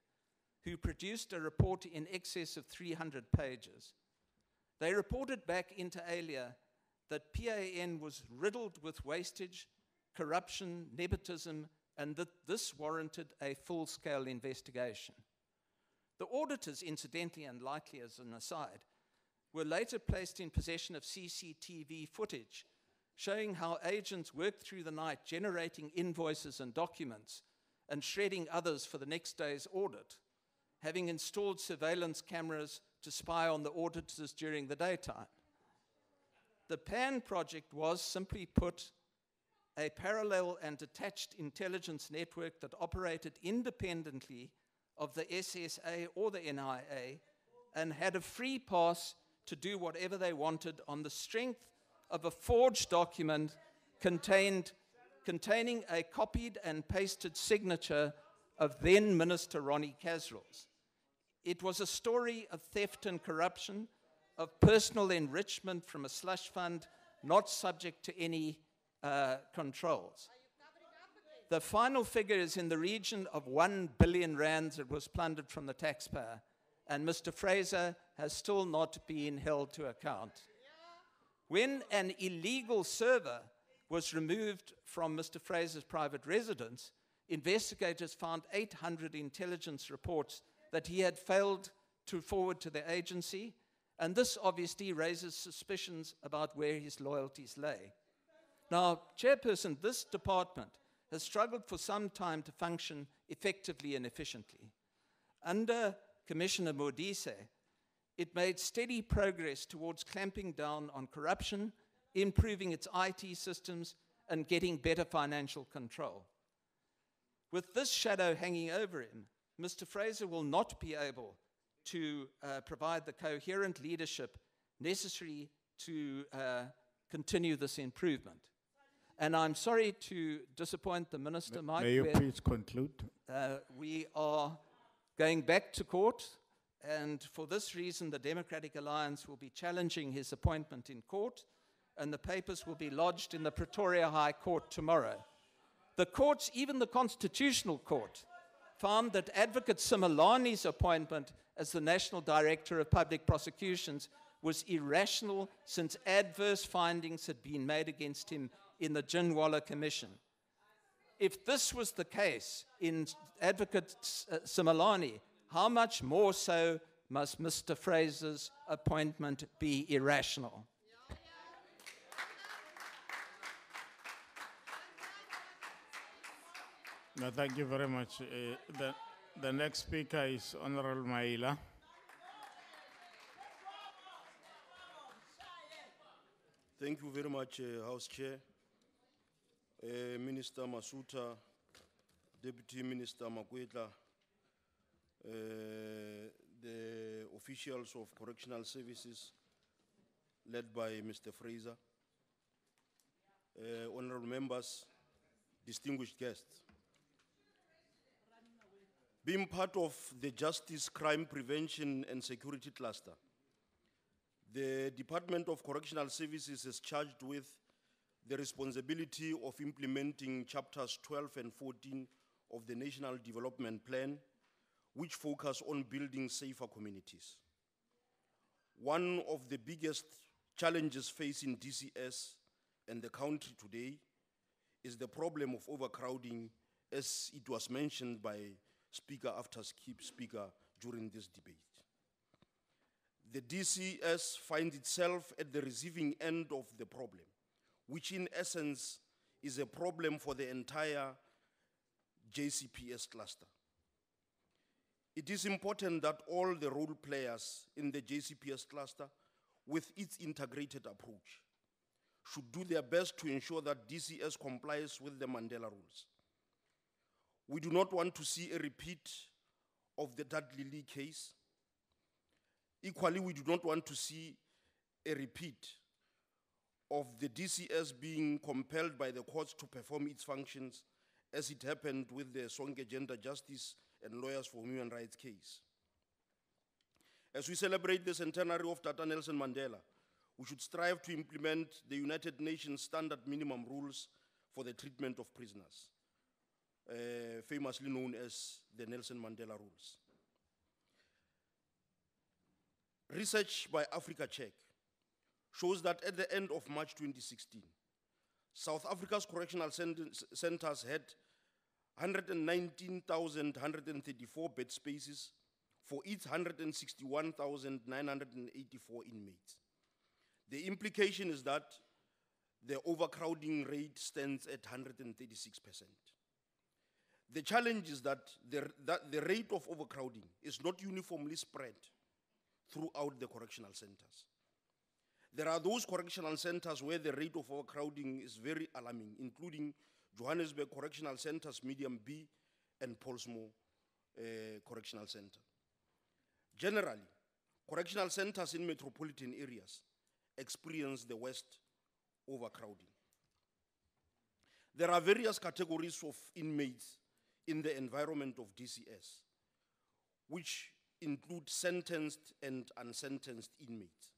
[SPEAKER 12] who produced a report in excess of 300 pages. They reported back inter alia that PAN was riddled with wastage, corruption, nepotism, and that this warranted a full-scale investigation. The auditors, incidentally and lightly as an aside, were later placed in possession of CCTV footage showing how agents worked through the night generating invoices and documents and shredding others for the next day's audit, having installed surveillance cameras to spy on the auditors during the daytime. The PAN project was, simply put, a parallel and detached intelligence network that operated independently of the SSA or the NIA and had a free pass to do whatever they wanted on the strength of a forged document containing a copied and pasted signature of then Minister Ronnie Kasrils. It was a story of theft and corruption, of personal enrichment from a slush fund not subject to any controls. The final figure is in the region of 1 billion rands that was plundered from the taxpayer, and Mr. Fraser has still not been held to account. When an illegal server was removed from Mr. Fraser's private residence, investigators found 800 intelligence reports that he had failed to forward to the agency, and this obviously raises suspicions about where his loyalties lay. Now, Chairperson, this department has struggled for some time to function effectively and efficiently. Under Commissioner Modise, it made steady progress towards clamping down on corruption, improving its IT systems, and getting better financial control. With this shadow hanging over him, Mr. Fraser will not be able to provide the coherent leadership necessary to continue this improvement. And I'm sorry to disappoint the Minister, Mike.
[SPEAKER 3] May you please conclude?
[SPEAKER 12] We are going back to court, and for this reason, the Democratic Alliance will be challenging his appointment in court, and the papers will be lodged in the Pretoria High Court tomorrow. The courts, even the Constitutional Court, found that Advocate Simelani's appointment as the National Director of Public Prosecutions was irrational, since adverse findings had been made against him in the Jinwala Commission. If this was the case in Advocate Simelani, how much more so must Mr. Fraser's appointment be irrational?
[SPEAKER 3] No, thank you very much. The next speaker is Honorable Maila.
[SPEAKER 13] Thank you very much, House Chair. Minister Masuta, Deputy Minister Makwetla, the officials of Correctional Services, led by Mr. Fraser, honorable members, distinguished guests. Being part of the Justice, Crime Prevention and Security Cluster, the Department of Correctional Services is charged with the responsibility of implementing chapters 12 and 14 of the National Development Plan, which focus on building safer communities. One of the biggest challenges facing DCS and the country today is the problem of overcrowding, as it was mentioned by speaker after speaker during this debate. The DCS finds itself at the receiving end of the problem, which in essence is a problem for the entire JCPS cluster. It is important that all the role players in the JCPS cluster, with its integrated approach, should do their best to ensure that DCS complies with the Mandela rules. We do not want to see a repeat of the Dudley Lee case. Equally, we do not want to see a repeat of the DCS being compelled by the courts to perform its functions as it happened with the Sonke Gender Justice and Lawyers for Human Rights case. As we celebrate the centenary of Tata Nelson Mandela, we should strive to implement the United Nations standard minimum rules for the treatment of prisoners, famously known as the Nelson Mandela rules. Research by Africa Check shows that at the end of March 2016, South Africa's correctional centers had 119,134 bed spaces for its 161,984 inmates. The implication is that the overcrowding rate stands at 136%. The challenge is that the rate of overcrowding is not uniformly spread throughout the correctional centers. There are those correctional centers where the rate of overcrowding is very alarming, including Johannesburg Correctional Centers, Medium B, and Polsmo Correctional Center. Generally, correctional centers in metropolitan areas experience the worst overcrowding. There are various categories of inmates in the environment of DCS, which include sentenced and unsentenced inmates.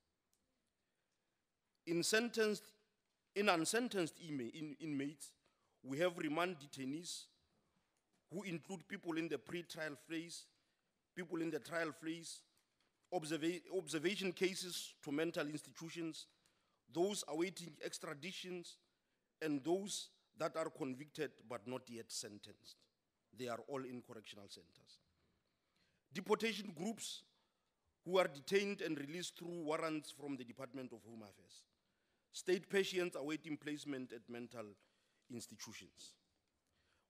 [SPEAKER 13] In unsentenced inmates, we have remand detainees who include people in the pre-trial phase, people in the trial phase, observation cases to mental institutions, those awaiting extraditions, and those that are convicted but not yet sentenced. They are all in correctional centers. Deportation groups who are detained and released through warrants from the Department of Home Affairs. State patients awaiting placement at mental institutions.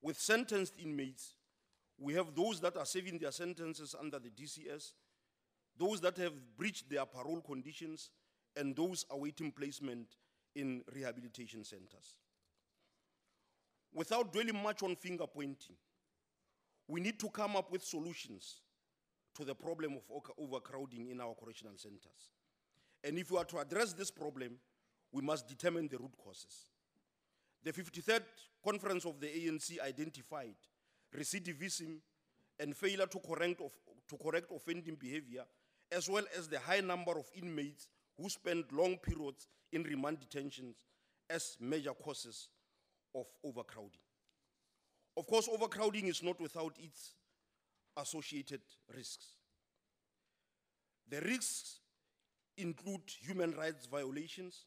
[SPEAKER 13] With sentenced inmates, we have those that are serving their sentences under the DCS, those that have breached their parole conditions, and those awaiting placement in rehabilitation centers. Without dwelling much on finger pointing, we need to come up with solutions to the problem of overcrowding in our correctional centers. And if we are to address this problem, we must determine the root causes. The 53rd conference of the ANC identified recidivism and failure to correct offending behavior, as well as the high number of inmates who spend long periods in remand detentions as major causes of overcrowding. Of course, overcrowding is not without its associated risks. The risks include human rights violations,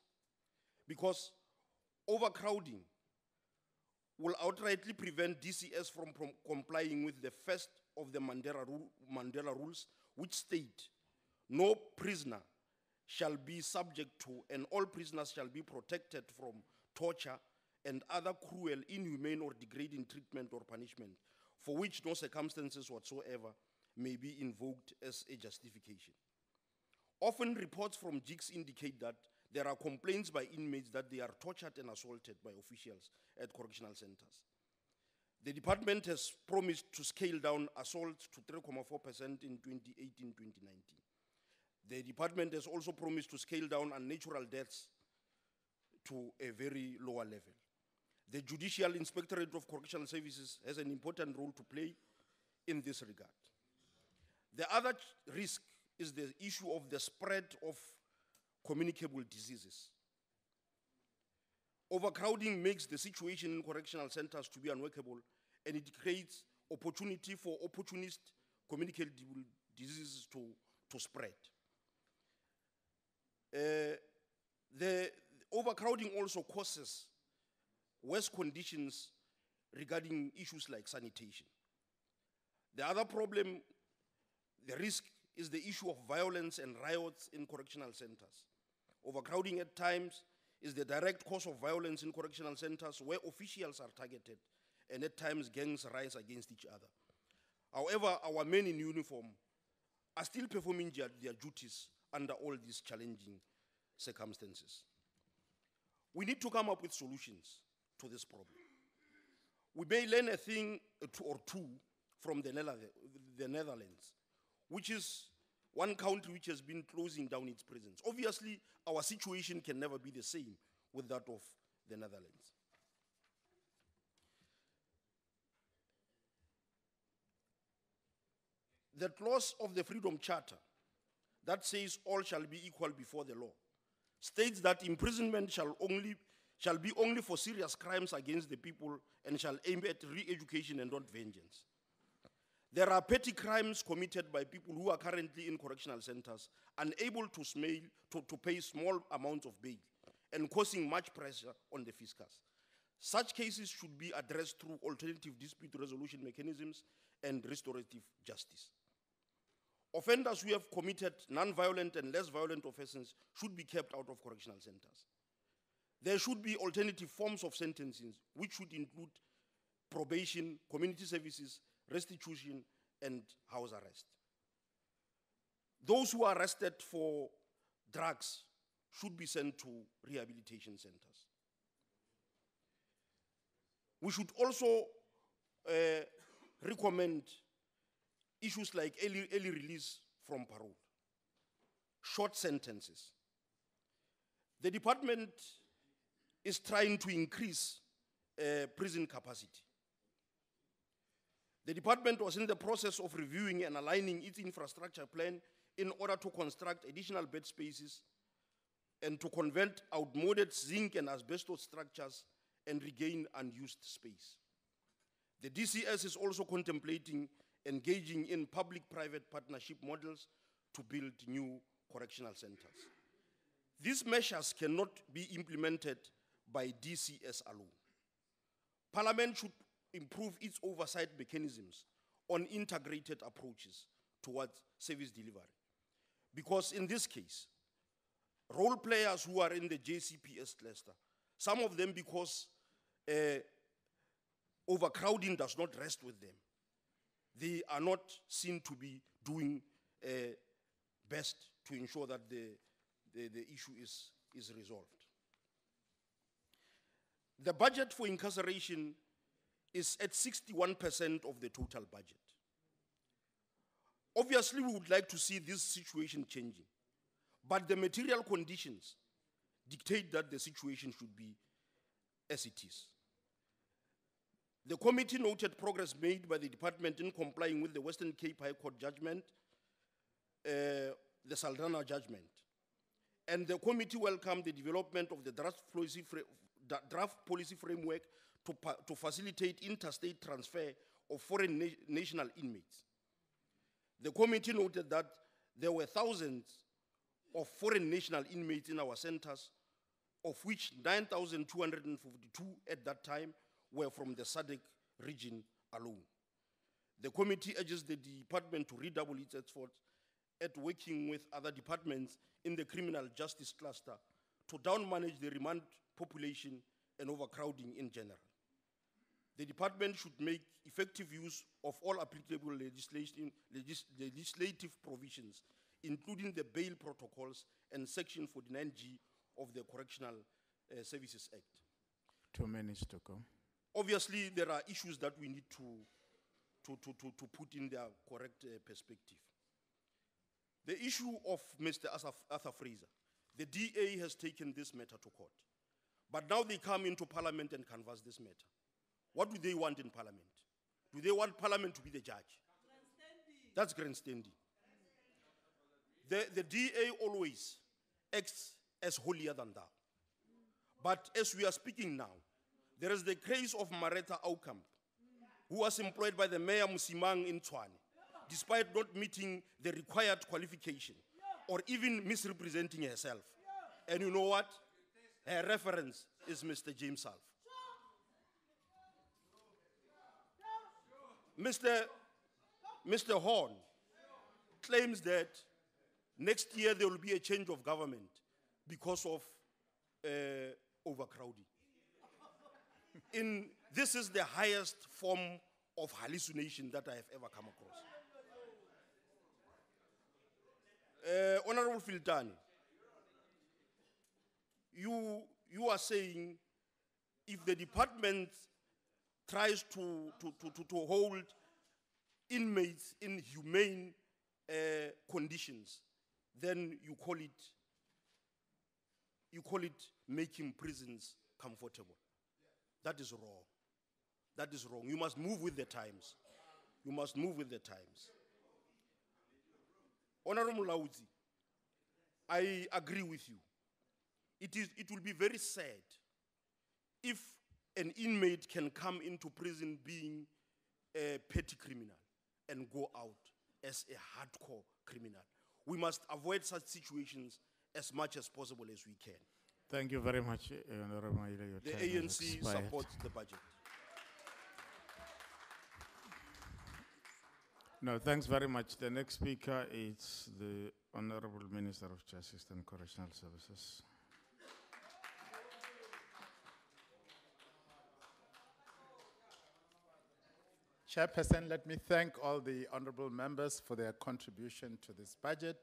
[SPEAKER 13] because overcrowding will outrightly prevent DCS from complying with the first of the Mandela rules, which state, no prisoner shall be subject to, and all prisoners shall be protected from torture and other cruel, inhumane, or degrading treatment or punishment, for which no circumstances whatsoever may be invoked as a justification. Often reports from JICS indicate that there are complaints by inmates that they are tortured and assaulted by officials at correctional centers. The department has promised to scale down assaults to 3.4% in 2018-2019. The department has also promised to scale down unnatural deaths to a very lower level. The Judicial Inspectorate of Correctional Services has an important role to play in this regard. The other risk is the issue of the spread of communicable diseases. Overcrowding makes the situation in correctional centers to be unworkable, and it creates opportunity for opportunist communicable diseases to spread. The overcrowding also causes worse conditions regarding issues like sanitation. The other problem, the risk, is the issue of violence and riots in correctional centers. Overcrowding at times is the direct cause of violence in correctional centers where officials are targeted, and at times gangs rise against each other. However, our men in uniform are still performing their duties under all these challenging circumstances. We need to come up with solutions to this problem. We may learn a thing or two from the Netherlands, which is one country which has been closing down its prisons. Obviously, our situation can never be the same with that of the Netherlands. The clause of the Freedom Charter that says all shall be equal before the law states that imprisonment shall be only for serious crimes against the people and shall aim at re-education and not vengeance. There are petty crimes committed by people who are currently in correctional centers, unable to pay small amounts of bail and causing much pressure on the fiscus. Such cases should be addressed through alternative dispute resolution mechanisms and restorative justice. Offenders who have committed non-violent and less violent offenses should be kept out of correctional centers. There should be alternative forms of sentencing, which should include probation, community services, restitution, and house arrest. Those who are arrested for drugs should be sent to rehabilitation centers. We should also recommend issues like early release from parole, short sentences. The department is trying to increase prison capacity. The department was in the process of reviewing and aligning its infrastructure plan in order to construct additional bed spaces and to convert outmoded zinc and asbestos structures and regain unused space. The DCS is also contemplating engaging in public-private partnership models to build new correctional centers. These measures cannot be implemented by DCS alone. Parliament should improve its oversight mechanisms on integrated approaches towards service delivery. Because in this case, role players who are in the JCPS cluster, some of them because overcrowding does not rest with them, they are not seen to be doing best to ensure that the issue is resolved. The budget for incarceration is at 61% of the total budget. Obviously, we would like to see this situation changing, but the material conditions dictate that the situation should be as it is. The committee noted progress made by the department in complying with the Western Cape High Court judgment, the Saldanha judgment. And the committee welcomed the development of the draft policy framework to facilitate interstate transfer of foreign national inmates. The committee noted that there were thousands of foreign national inmates in our centers, of which 9,252 at that time were from the SADC region alone. The committee urges the department to redouble its efforts at working with other departments in the criminal justice cluster to down-manage the remand population and overcrowding in general. The department should make effective use of all applicable legislative provisions, including the bail protocols and Section 49G of the Correctional Services Act.
[SPEAKER 3] 2 minutes to go.
[SPEAKER 13] Obviously, there are issues that we need to put in their correct perspective. The issue of Mr. Arthur Fraser, the DA has taken this matter to court. But now they come into Parliament and canvass this matter. What do they want in Parliament? Do they want Parliament to be the judge? That's grandstanding. The DA always acts as holier than thou. But as we are speaking now, there is the case of Maretta Aukamp, who was employed by the Mayor Musimang in Tshwane, despite not meeting the required qualification or even misrepresenting herself. And you know what? Her reference is Mr. James Alf. Mr. Horn claims that next year there will be a change of government because of overcrowding. This is the highest form of hallucination that I have ever come across. Honorable Filtani, you are saying if the department tries to hold inmates in humane conditions, then you call it making prisons comfortable. That is wrong. That is wrong. You must move with the times. You must move with the times. Honorable Lauzi, I agree with you. It will be very sad if an inmate can come into prison being a petty criminal and go out as a hardcore criminal. We must avoid such situations as much as possible as we can.
[SPEAKER 3] Thank you very much, Honorable Maile. Your
[SPEAKER 13] The
[SPEAKER 3] time has
[SPEAKER 13] ANC
[SPEAKER 3] expired.
[SPEAKER 13] supports the budget.
[SPEAKER 3] No, thanks very much. The next speaker is the Honorable Minister of Justice and Correctional Services. Chairperson, let me thank all the honorable members for their contribution to this budget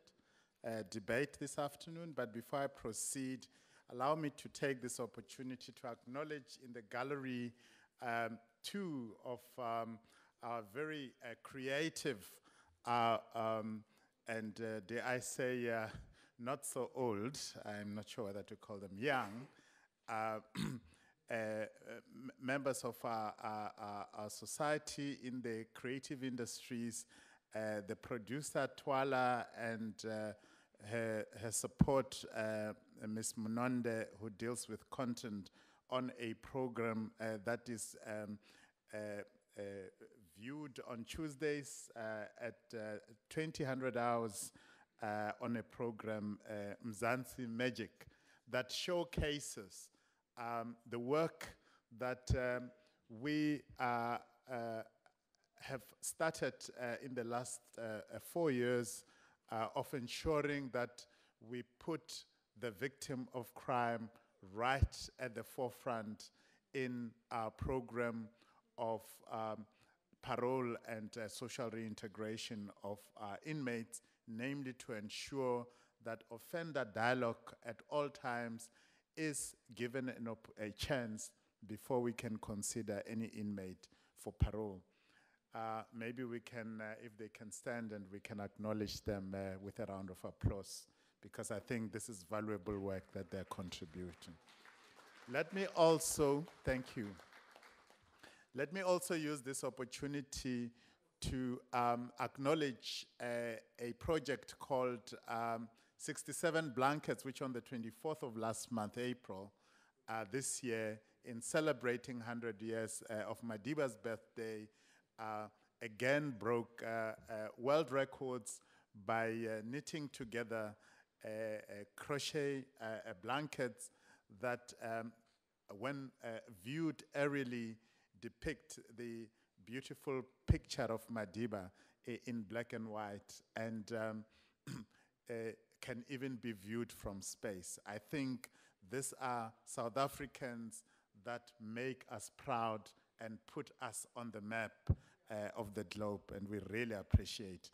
[SPEAKER 3] debate this afternoon. But before I proceed, allow me to take this opportunity to acknowledge in the gallery two of our very creative and dare I say not so old, I'm not sure whether to call them young, members of our society in the creative industries, the producer Twala and her support, Ms. Munonde, who deals with content on a program that is viewed on Tuesdays at 2000 hours on a program, Mzansi Magic, that showcases the work that we have started in the last 4 years of ensuring that we put the victim of crime right at the forefront in our program of parole and social reintegration of inmates, namely to ensure that offender dialogue at all times is given a chance before we can consider any inmate for parole. Maybe we can, if they can stand, and we can acknowledge them with a round of applause, because I think this is valuable work that they're contributing. Let me also, thank you. Let me also use this opportunity to acknowledge a project called 67 Blankets, which on the 24th of last month, April, this year, in celebrating 100 years of Madiba's birthday, again broke world records by knitting together crochet blankets that, when viewed aerially, depict the beautiful picture of Madiba in black and white, and can even be viewed from space. I think these are South Africans that make us proud and put us on the map of the globe, and we really appreciate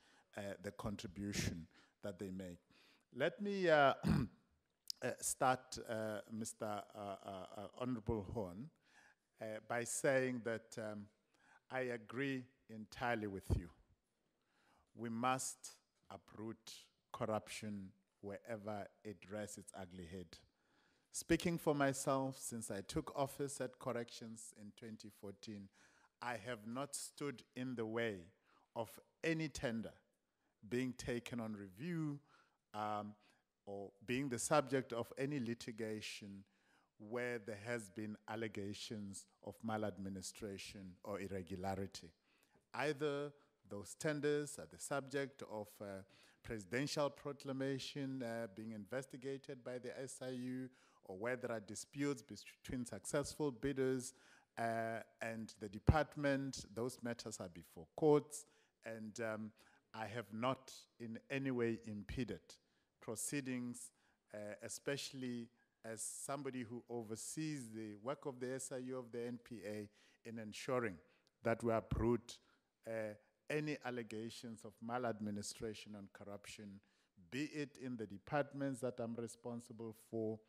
[SPEAKER 3] the contribution that they make. Let me start, Mr. Honorable Horn, by saying that I agree entirely with you. We must uproot corruption wherever it rears its ugly head. Speaking for myself, since I took office at Corrections in 2014, I have not stood in the way of any tender being taken on review or being the subject of any litigation where there has been allegations of maladministration or irregularity. Either those tenders are the subject of presidential proclamation being investigated by the SIU, or where there are disputes between successful bidders and the department. Those matters are before courts, and I have not in any way impeded proceedings, especially as somebody who oversees the work of the SIU of the NPA, in ensuring that we uproot any allegations of maladministration and corruption, be it in the departments that I'm responsible for,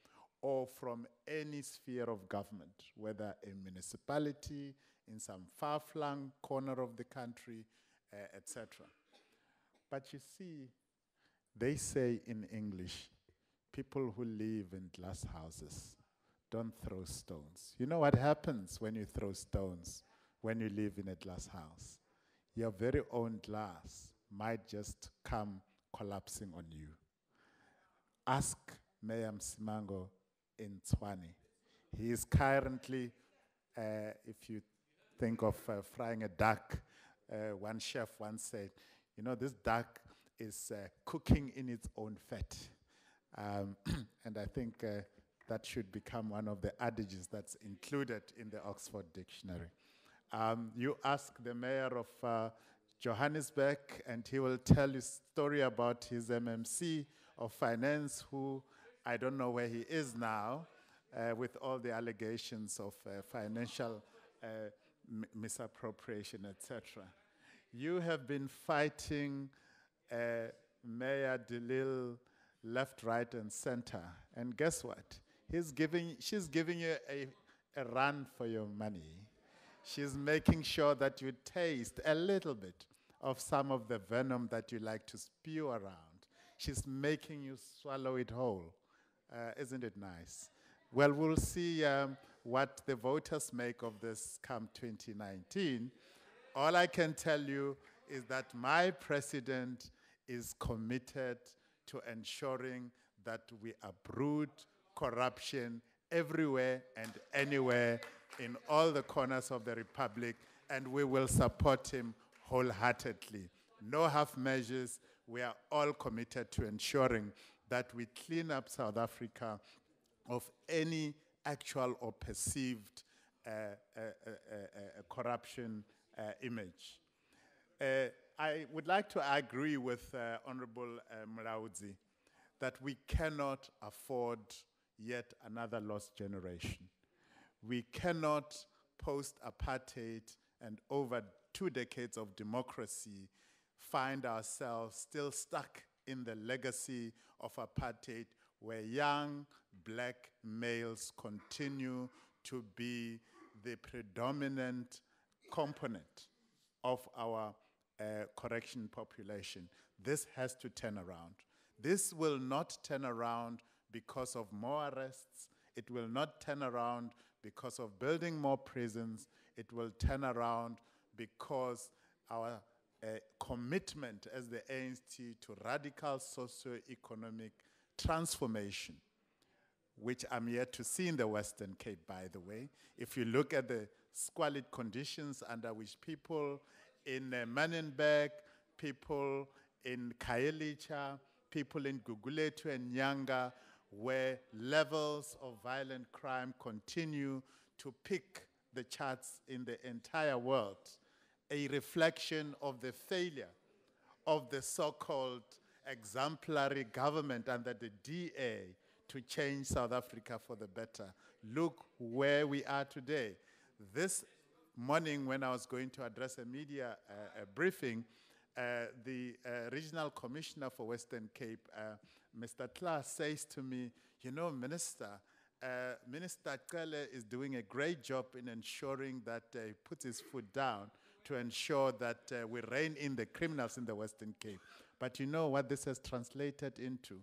[SPEAKER 3] or from any sphere of government, whether a municipality, in some far-flung corner of the country, etc. But you see, they say in English, people who live in glass houses don't throw stones. You know what happens when you throw stones when you live in a glass house? Your very own glass might just come collapsing on you. Ask Mayor Msimango in Tshwane. He is currently, if you think of frying a duck, one chef once said, you know, this duck is cooking in its own fat. And I think that should become one of the adages that's included in the Oxford Dictionary. You ask the mayor of Johannesburg, and he will tell you a story about his MMC of finance, who I don't know where he is now, with all the allegations of financial misappropriation, etc. You have been fighting Mayor DeLille left, right, and center. And guess what? She's giving you a run for your money. She's making sure that you taste a little bit of some of the venom that you like to spew around. She's making you swallow it whole. Isn't it nice? Well, we'll see what the voters make of this come 2019. All I can tell you is that my president is committed to ensuring that we uproot corruption everywhere and anywhere in all the corners of the Republic, and we will support him wholeheartedly. No half measures. We are all committed to ensuring that we clean up South Africa of any actual or perceived corruption image. I would like to agree with Honorable Mlaudzi that we cannot afford yet another lost generation. We cannot post-apartheid and over 2 decades of democracy find ourselves still stuck in the legacy of apartheid, where young black males continue to be the predominant component of our correction population. This has to turn around. This will not turn around because of more arrests. It will not turn around because of building more prisons. It will turn around because our commitment as the ANC to radical socio-economic transformation, which I'm yet to see in the Western Cape, by the way. If you look at the squalid conditions under which people in Manenberg, people in Khayelitsha, people in Gugulethu and Nyanga, where levels of violent crime continue to pick the charts in the entire world, a reflection of the failure of the so-called exemplary government under the DA to change South Africa for the better. Look where we are today. This morning, when I was going to address a media briefing, the regional commissioner for Western Cape, Mr. Klaas, says to me, you know, Minister Kele is doing a great job in ensuring that he puts his foot down to ensure that we rein in the criminals in the Western Cape. But you know what this has translated into?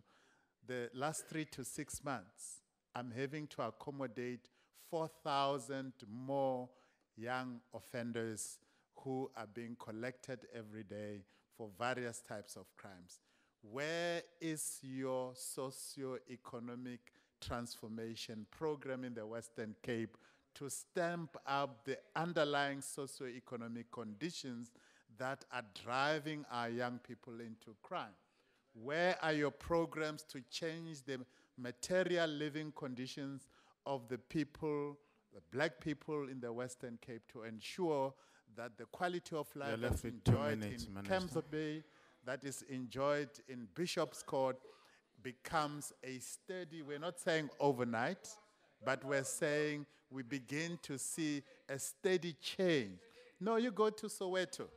[SPEAKER 3] The last 3 to 6 months, I'm having to accommodate 4,000 more young offenders who are being collected every day for various types of crimes. Where is your socio-economic transformation program in the Western Cape to stamp up the underlying socio-economic conditions that are driving our young people into crime? Where are your programs to change the material living conditions of the people, the black people in the Western Cape, to ensure that the quality of life that's enjoyed in Camps Bay, that is enjoyed in Bishop's Court, becomes a steady, we're not saying overnight, but we're saying we begin to see a steady change. No, you go to Soweto.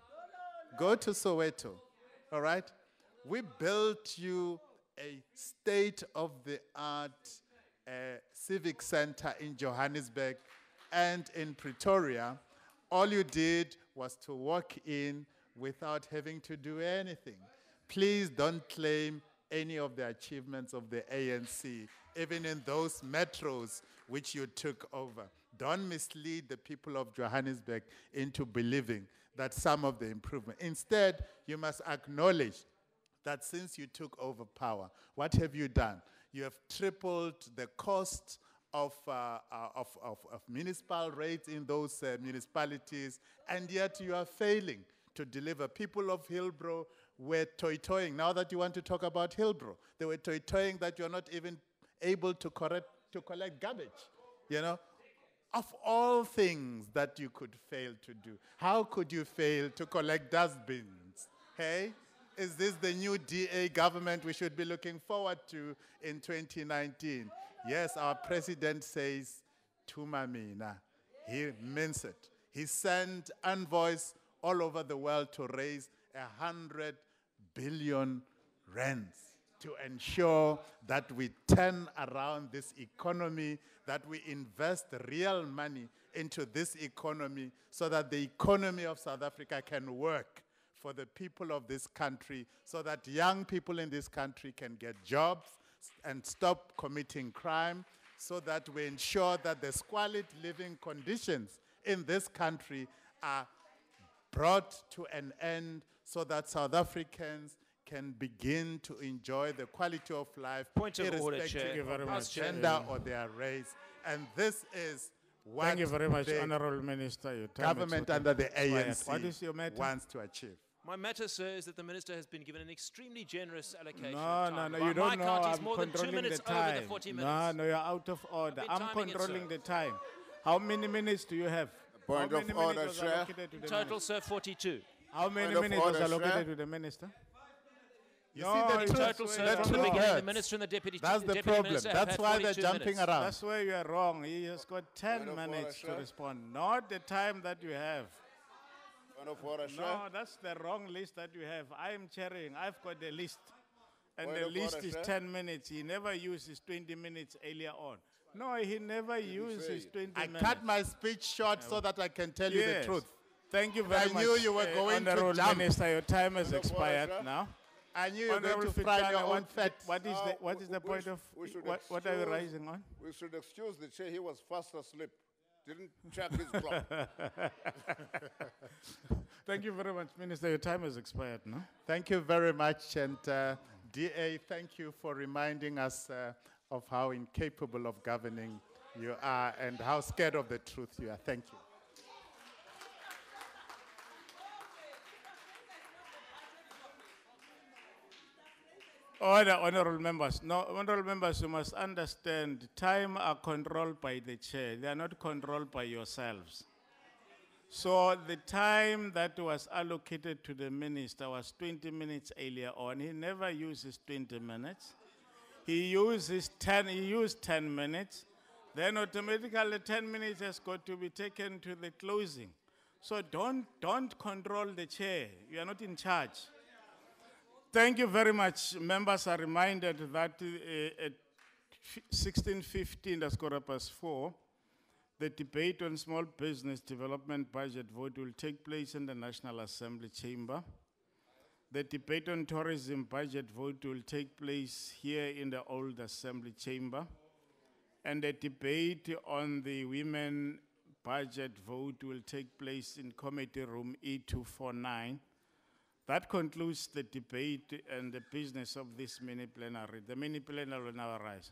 [SPEAKER 3] Go to Soweto, all right? We built you a state-of-the-art civic center in Johannesburg and in Pretoria. All you did was to walk in without having to do anything. Please don't claim any of the achievements of the ANC, even in those metros which you took over. Don't mislead the people of Johannesburg into believing that some of the improvement. Instead, you must acknowledge that since you took over power, what have you done? You have tripled the cost of municipal rates in those municipalities, and yet you are failing to deliver. People of Hillbrow were toy-toying. Now that you want to talk about Hillbrow, they were toy-toying that you're not even able to collect garbage, you know? Of all things that you could fail to do, how could you fail to collect dustbins? Hey? Is this the new DA government we should be looking forward to in 2019? Yes, our president says, Tumamina. He means it. He sent envoys all over the world to raise 100 billion rands to ensure that we turn around this economy, that we invest real money into this economy so that the economy of South Africa can work for the people of this country, so that young people in this country can get jobs and stop committing crime, so that we ensure that the squalid living conditions in this country are brought to an end, so that South Africans can begin to enjoy the quality of life
[SPEAKER 14] Point of order,
[SPEAKER 3] irrespective
[SPEAKER 14] Chair.
[SPEAKER 3] of their gender or their race. And this is what
[SPEAKER 6] Thank you very much,
[SPEAKER 3] the
[SPEAKER 6] Honorable Minister. Your time
[SPEAKER 3] government
[SPEAKER 6] is
[SPEAKER 3] under the
[SPEAKER 6] expired.
[SPEAKER 3] ANC
[SPEAKER 6] What is your matter?
[SPEAKER 3] wants to achieve.
[SPEAKER 14] My matter, sir, is that the minister has been given an extremely generous allocation
[SPEAKER 6] No,
[SPEAKER 14] of
[SPEAKER 6] no,
[SPEAKER 14] time.
[SPEAKER 6] no,
[SPEAKER 14] My
[SPEAKER 6] you don't know.
[SPEAKER 14] count is
[SPEAKER 6] I'm
[SPEAKER 14] more than 2
[SPEAKER 6] controlling
[SPEAKER 14] minutes
[SPEAKER 6] the
[SPEAKER 14] over
[SPEAKER 6] time.
[SPEAKER 14] the 40
[SPEAKER 6] No,
[SPEAKER 14] minutes.
[SPEAKER 6] no, you're out of order.
[SPEAKER 14] been
[SPEAKER 6] I'm
[SPEAKER 14] timing it,
[SPEAKER 6] controlling
[SPEAKER 14] sir.
[SPEAKER 6] the time. How many minutes do you have?
[SPEAKER 9] Point
[SPEAKER 6] How
[SPEAKER 9] of
[SPEAKER 6] many
[SPEAKER 9] order,
[SPEAKER 6] minutes was
[SPEAKER 9] Chair.
[SPEAKER 6] allocated to the
[SPEAKER 14] Total,
[SPEAKER 6] minister?
[SPEAKER 14] sir, 42.
[SPEAKER 6] How many
[SPEAKER 9] Point of
[SPEAKER 6] minutes was
[SPEAKER 9] order,
[SPEAKER 6] allocated
[SPEAKER 9] Chair.
[SPEAKER 6] to the minister?
[SPEAKER 3] You
[SPEAKER 6] No,
[SPEAKER 3] see the
[SPEAKER 6] it's
[SPEAKER 3] truth,
[SPEAKER 6] that's
[SPEAKER 14] Total,
[SPEAKER 6] where
[SPEAKER 14] sir,
[SPEAKER 6] you're
[SPEAKER 14] from the
[SPEAKER 6] wrong.
[SPEAKER 14] beginning, the
[SPEAKER 3] hurts.
[SPEAKER 14] minister and the deputy,
[SPEAKER 3] That's the
[SPEAKER 14] deputy
[SPEAKER 3] problem.
[SPEAKER 14] minister have
[SPEAKER 3] That's
[SPEAKER 14] had
[SPEAKER 3] why they're
[SPEAKER 14] 42
[SPEAKER 3] jumping
[SPEAKER 14] minutes.
[SPEAKER 3] around.
[SPEAKER 6] That's where you are wrong. He has got 10
[SPEAKER 9] Point of order,
[SPEAKER 6] minutes to
[SPEAKER 9] sir.
[SPEAKER 6] respond, not the time that you have.
[SPEAKER 9] Point of order, Chair.
[SPEAKER 6] No, that's the wrong list that you have. I am chairing. I've got the list. And
[SPEAKER 9] Point
[SPEAKER 6] the
[SPEAKER 9] of
[SPEAKER 6] list
[SPEAKER 9] order,
[SPEAKER 6] is
[SPEAKER 9] sir.
[SPEAKER 6] 10 minutes. He never uses 20 minutes earlier on. No, he never uses 20
[SPEAKER 3] I
[SPEAKER 6] minutes.
[SPEAKER 3] cut my speech short so that I can tell you the
[SPEAKER 6] Yes.
[SPEAKER 3] truth.
[SPEAKER 6] Thank you
[SPEAKER 3] I
[SPEAKER 6] very much.
[SPEAKER 3] knew you were going to
[SPEAKER 6] Honorable
[SPEAKER 3] jump.
[SPEAKER 6] Minister, your time has
[SPEAKER 9] Point of order,
[SPEAKER 6] expired
[SPEAKER 9] sir.
[SPEAKER 6] now.
[SPEAKER 3] I knew you were going
[SPEAKER 6] Honorable
[SPEAKER 3] to fry
[SPEAKER 6] Fikana,
[SPEAKER 3] your own fat.
[SPEAKER 6] what is the point of,
[SPEAKER 9] we should
[SPEAKER 6] what are you
[SPEAKER 9] excuse-
[SPEAKER 6] rising on?
[SPEAKER 9] We should excuse the chair. He was fast asleep. Didn't check his clock.
[SPEAKER 6] Thank you very much, Minister. Your time has expired now.
[SPEAKER 3] Thank you very much. And DA, thank you for reminding us of how incapable of governing you are and how scared of the truth you are. Thank you.
[SPEAKER 6] Order, honorable members. No, honorable members, you must understand, time are controlled by the chair. They are not controlled by yourselves. So the time that was allocated to the minister was 20 minutes earlier on. He never uses 20 minutes. He used 10 minutes. Then automatically 10 minutes has got to be taken to the closing. So don't control the chair. You are not in charge. Thank you very much. Members are reminded that at 16:15, that's 4:15, the debate on small business development budget vote will take place in the National Assembly chamber. The debate on tourism budget vote will take place here in the old Assembly chamber. And the debate on the women budget vote will take place in committee room E249. That concludes the debate and the business of this mini plenary. The mini plenary will now arise.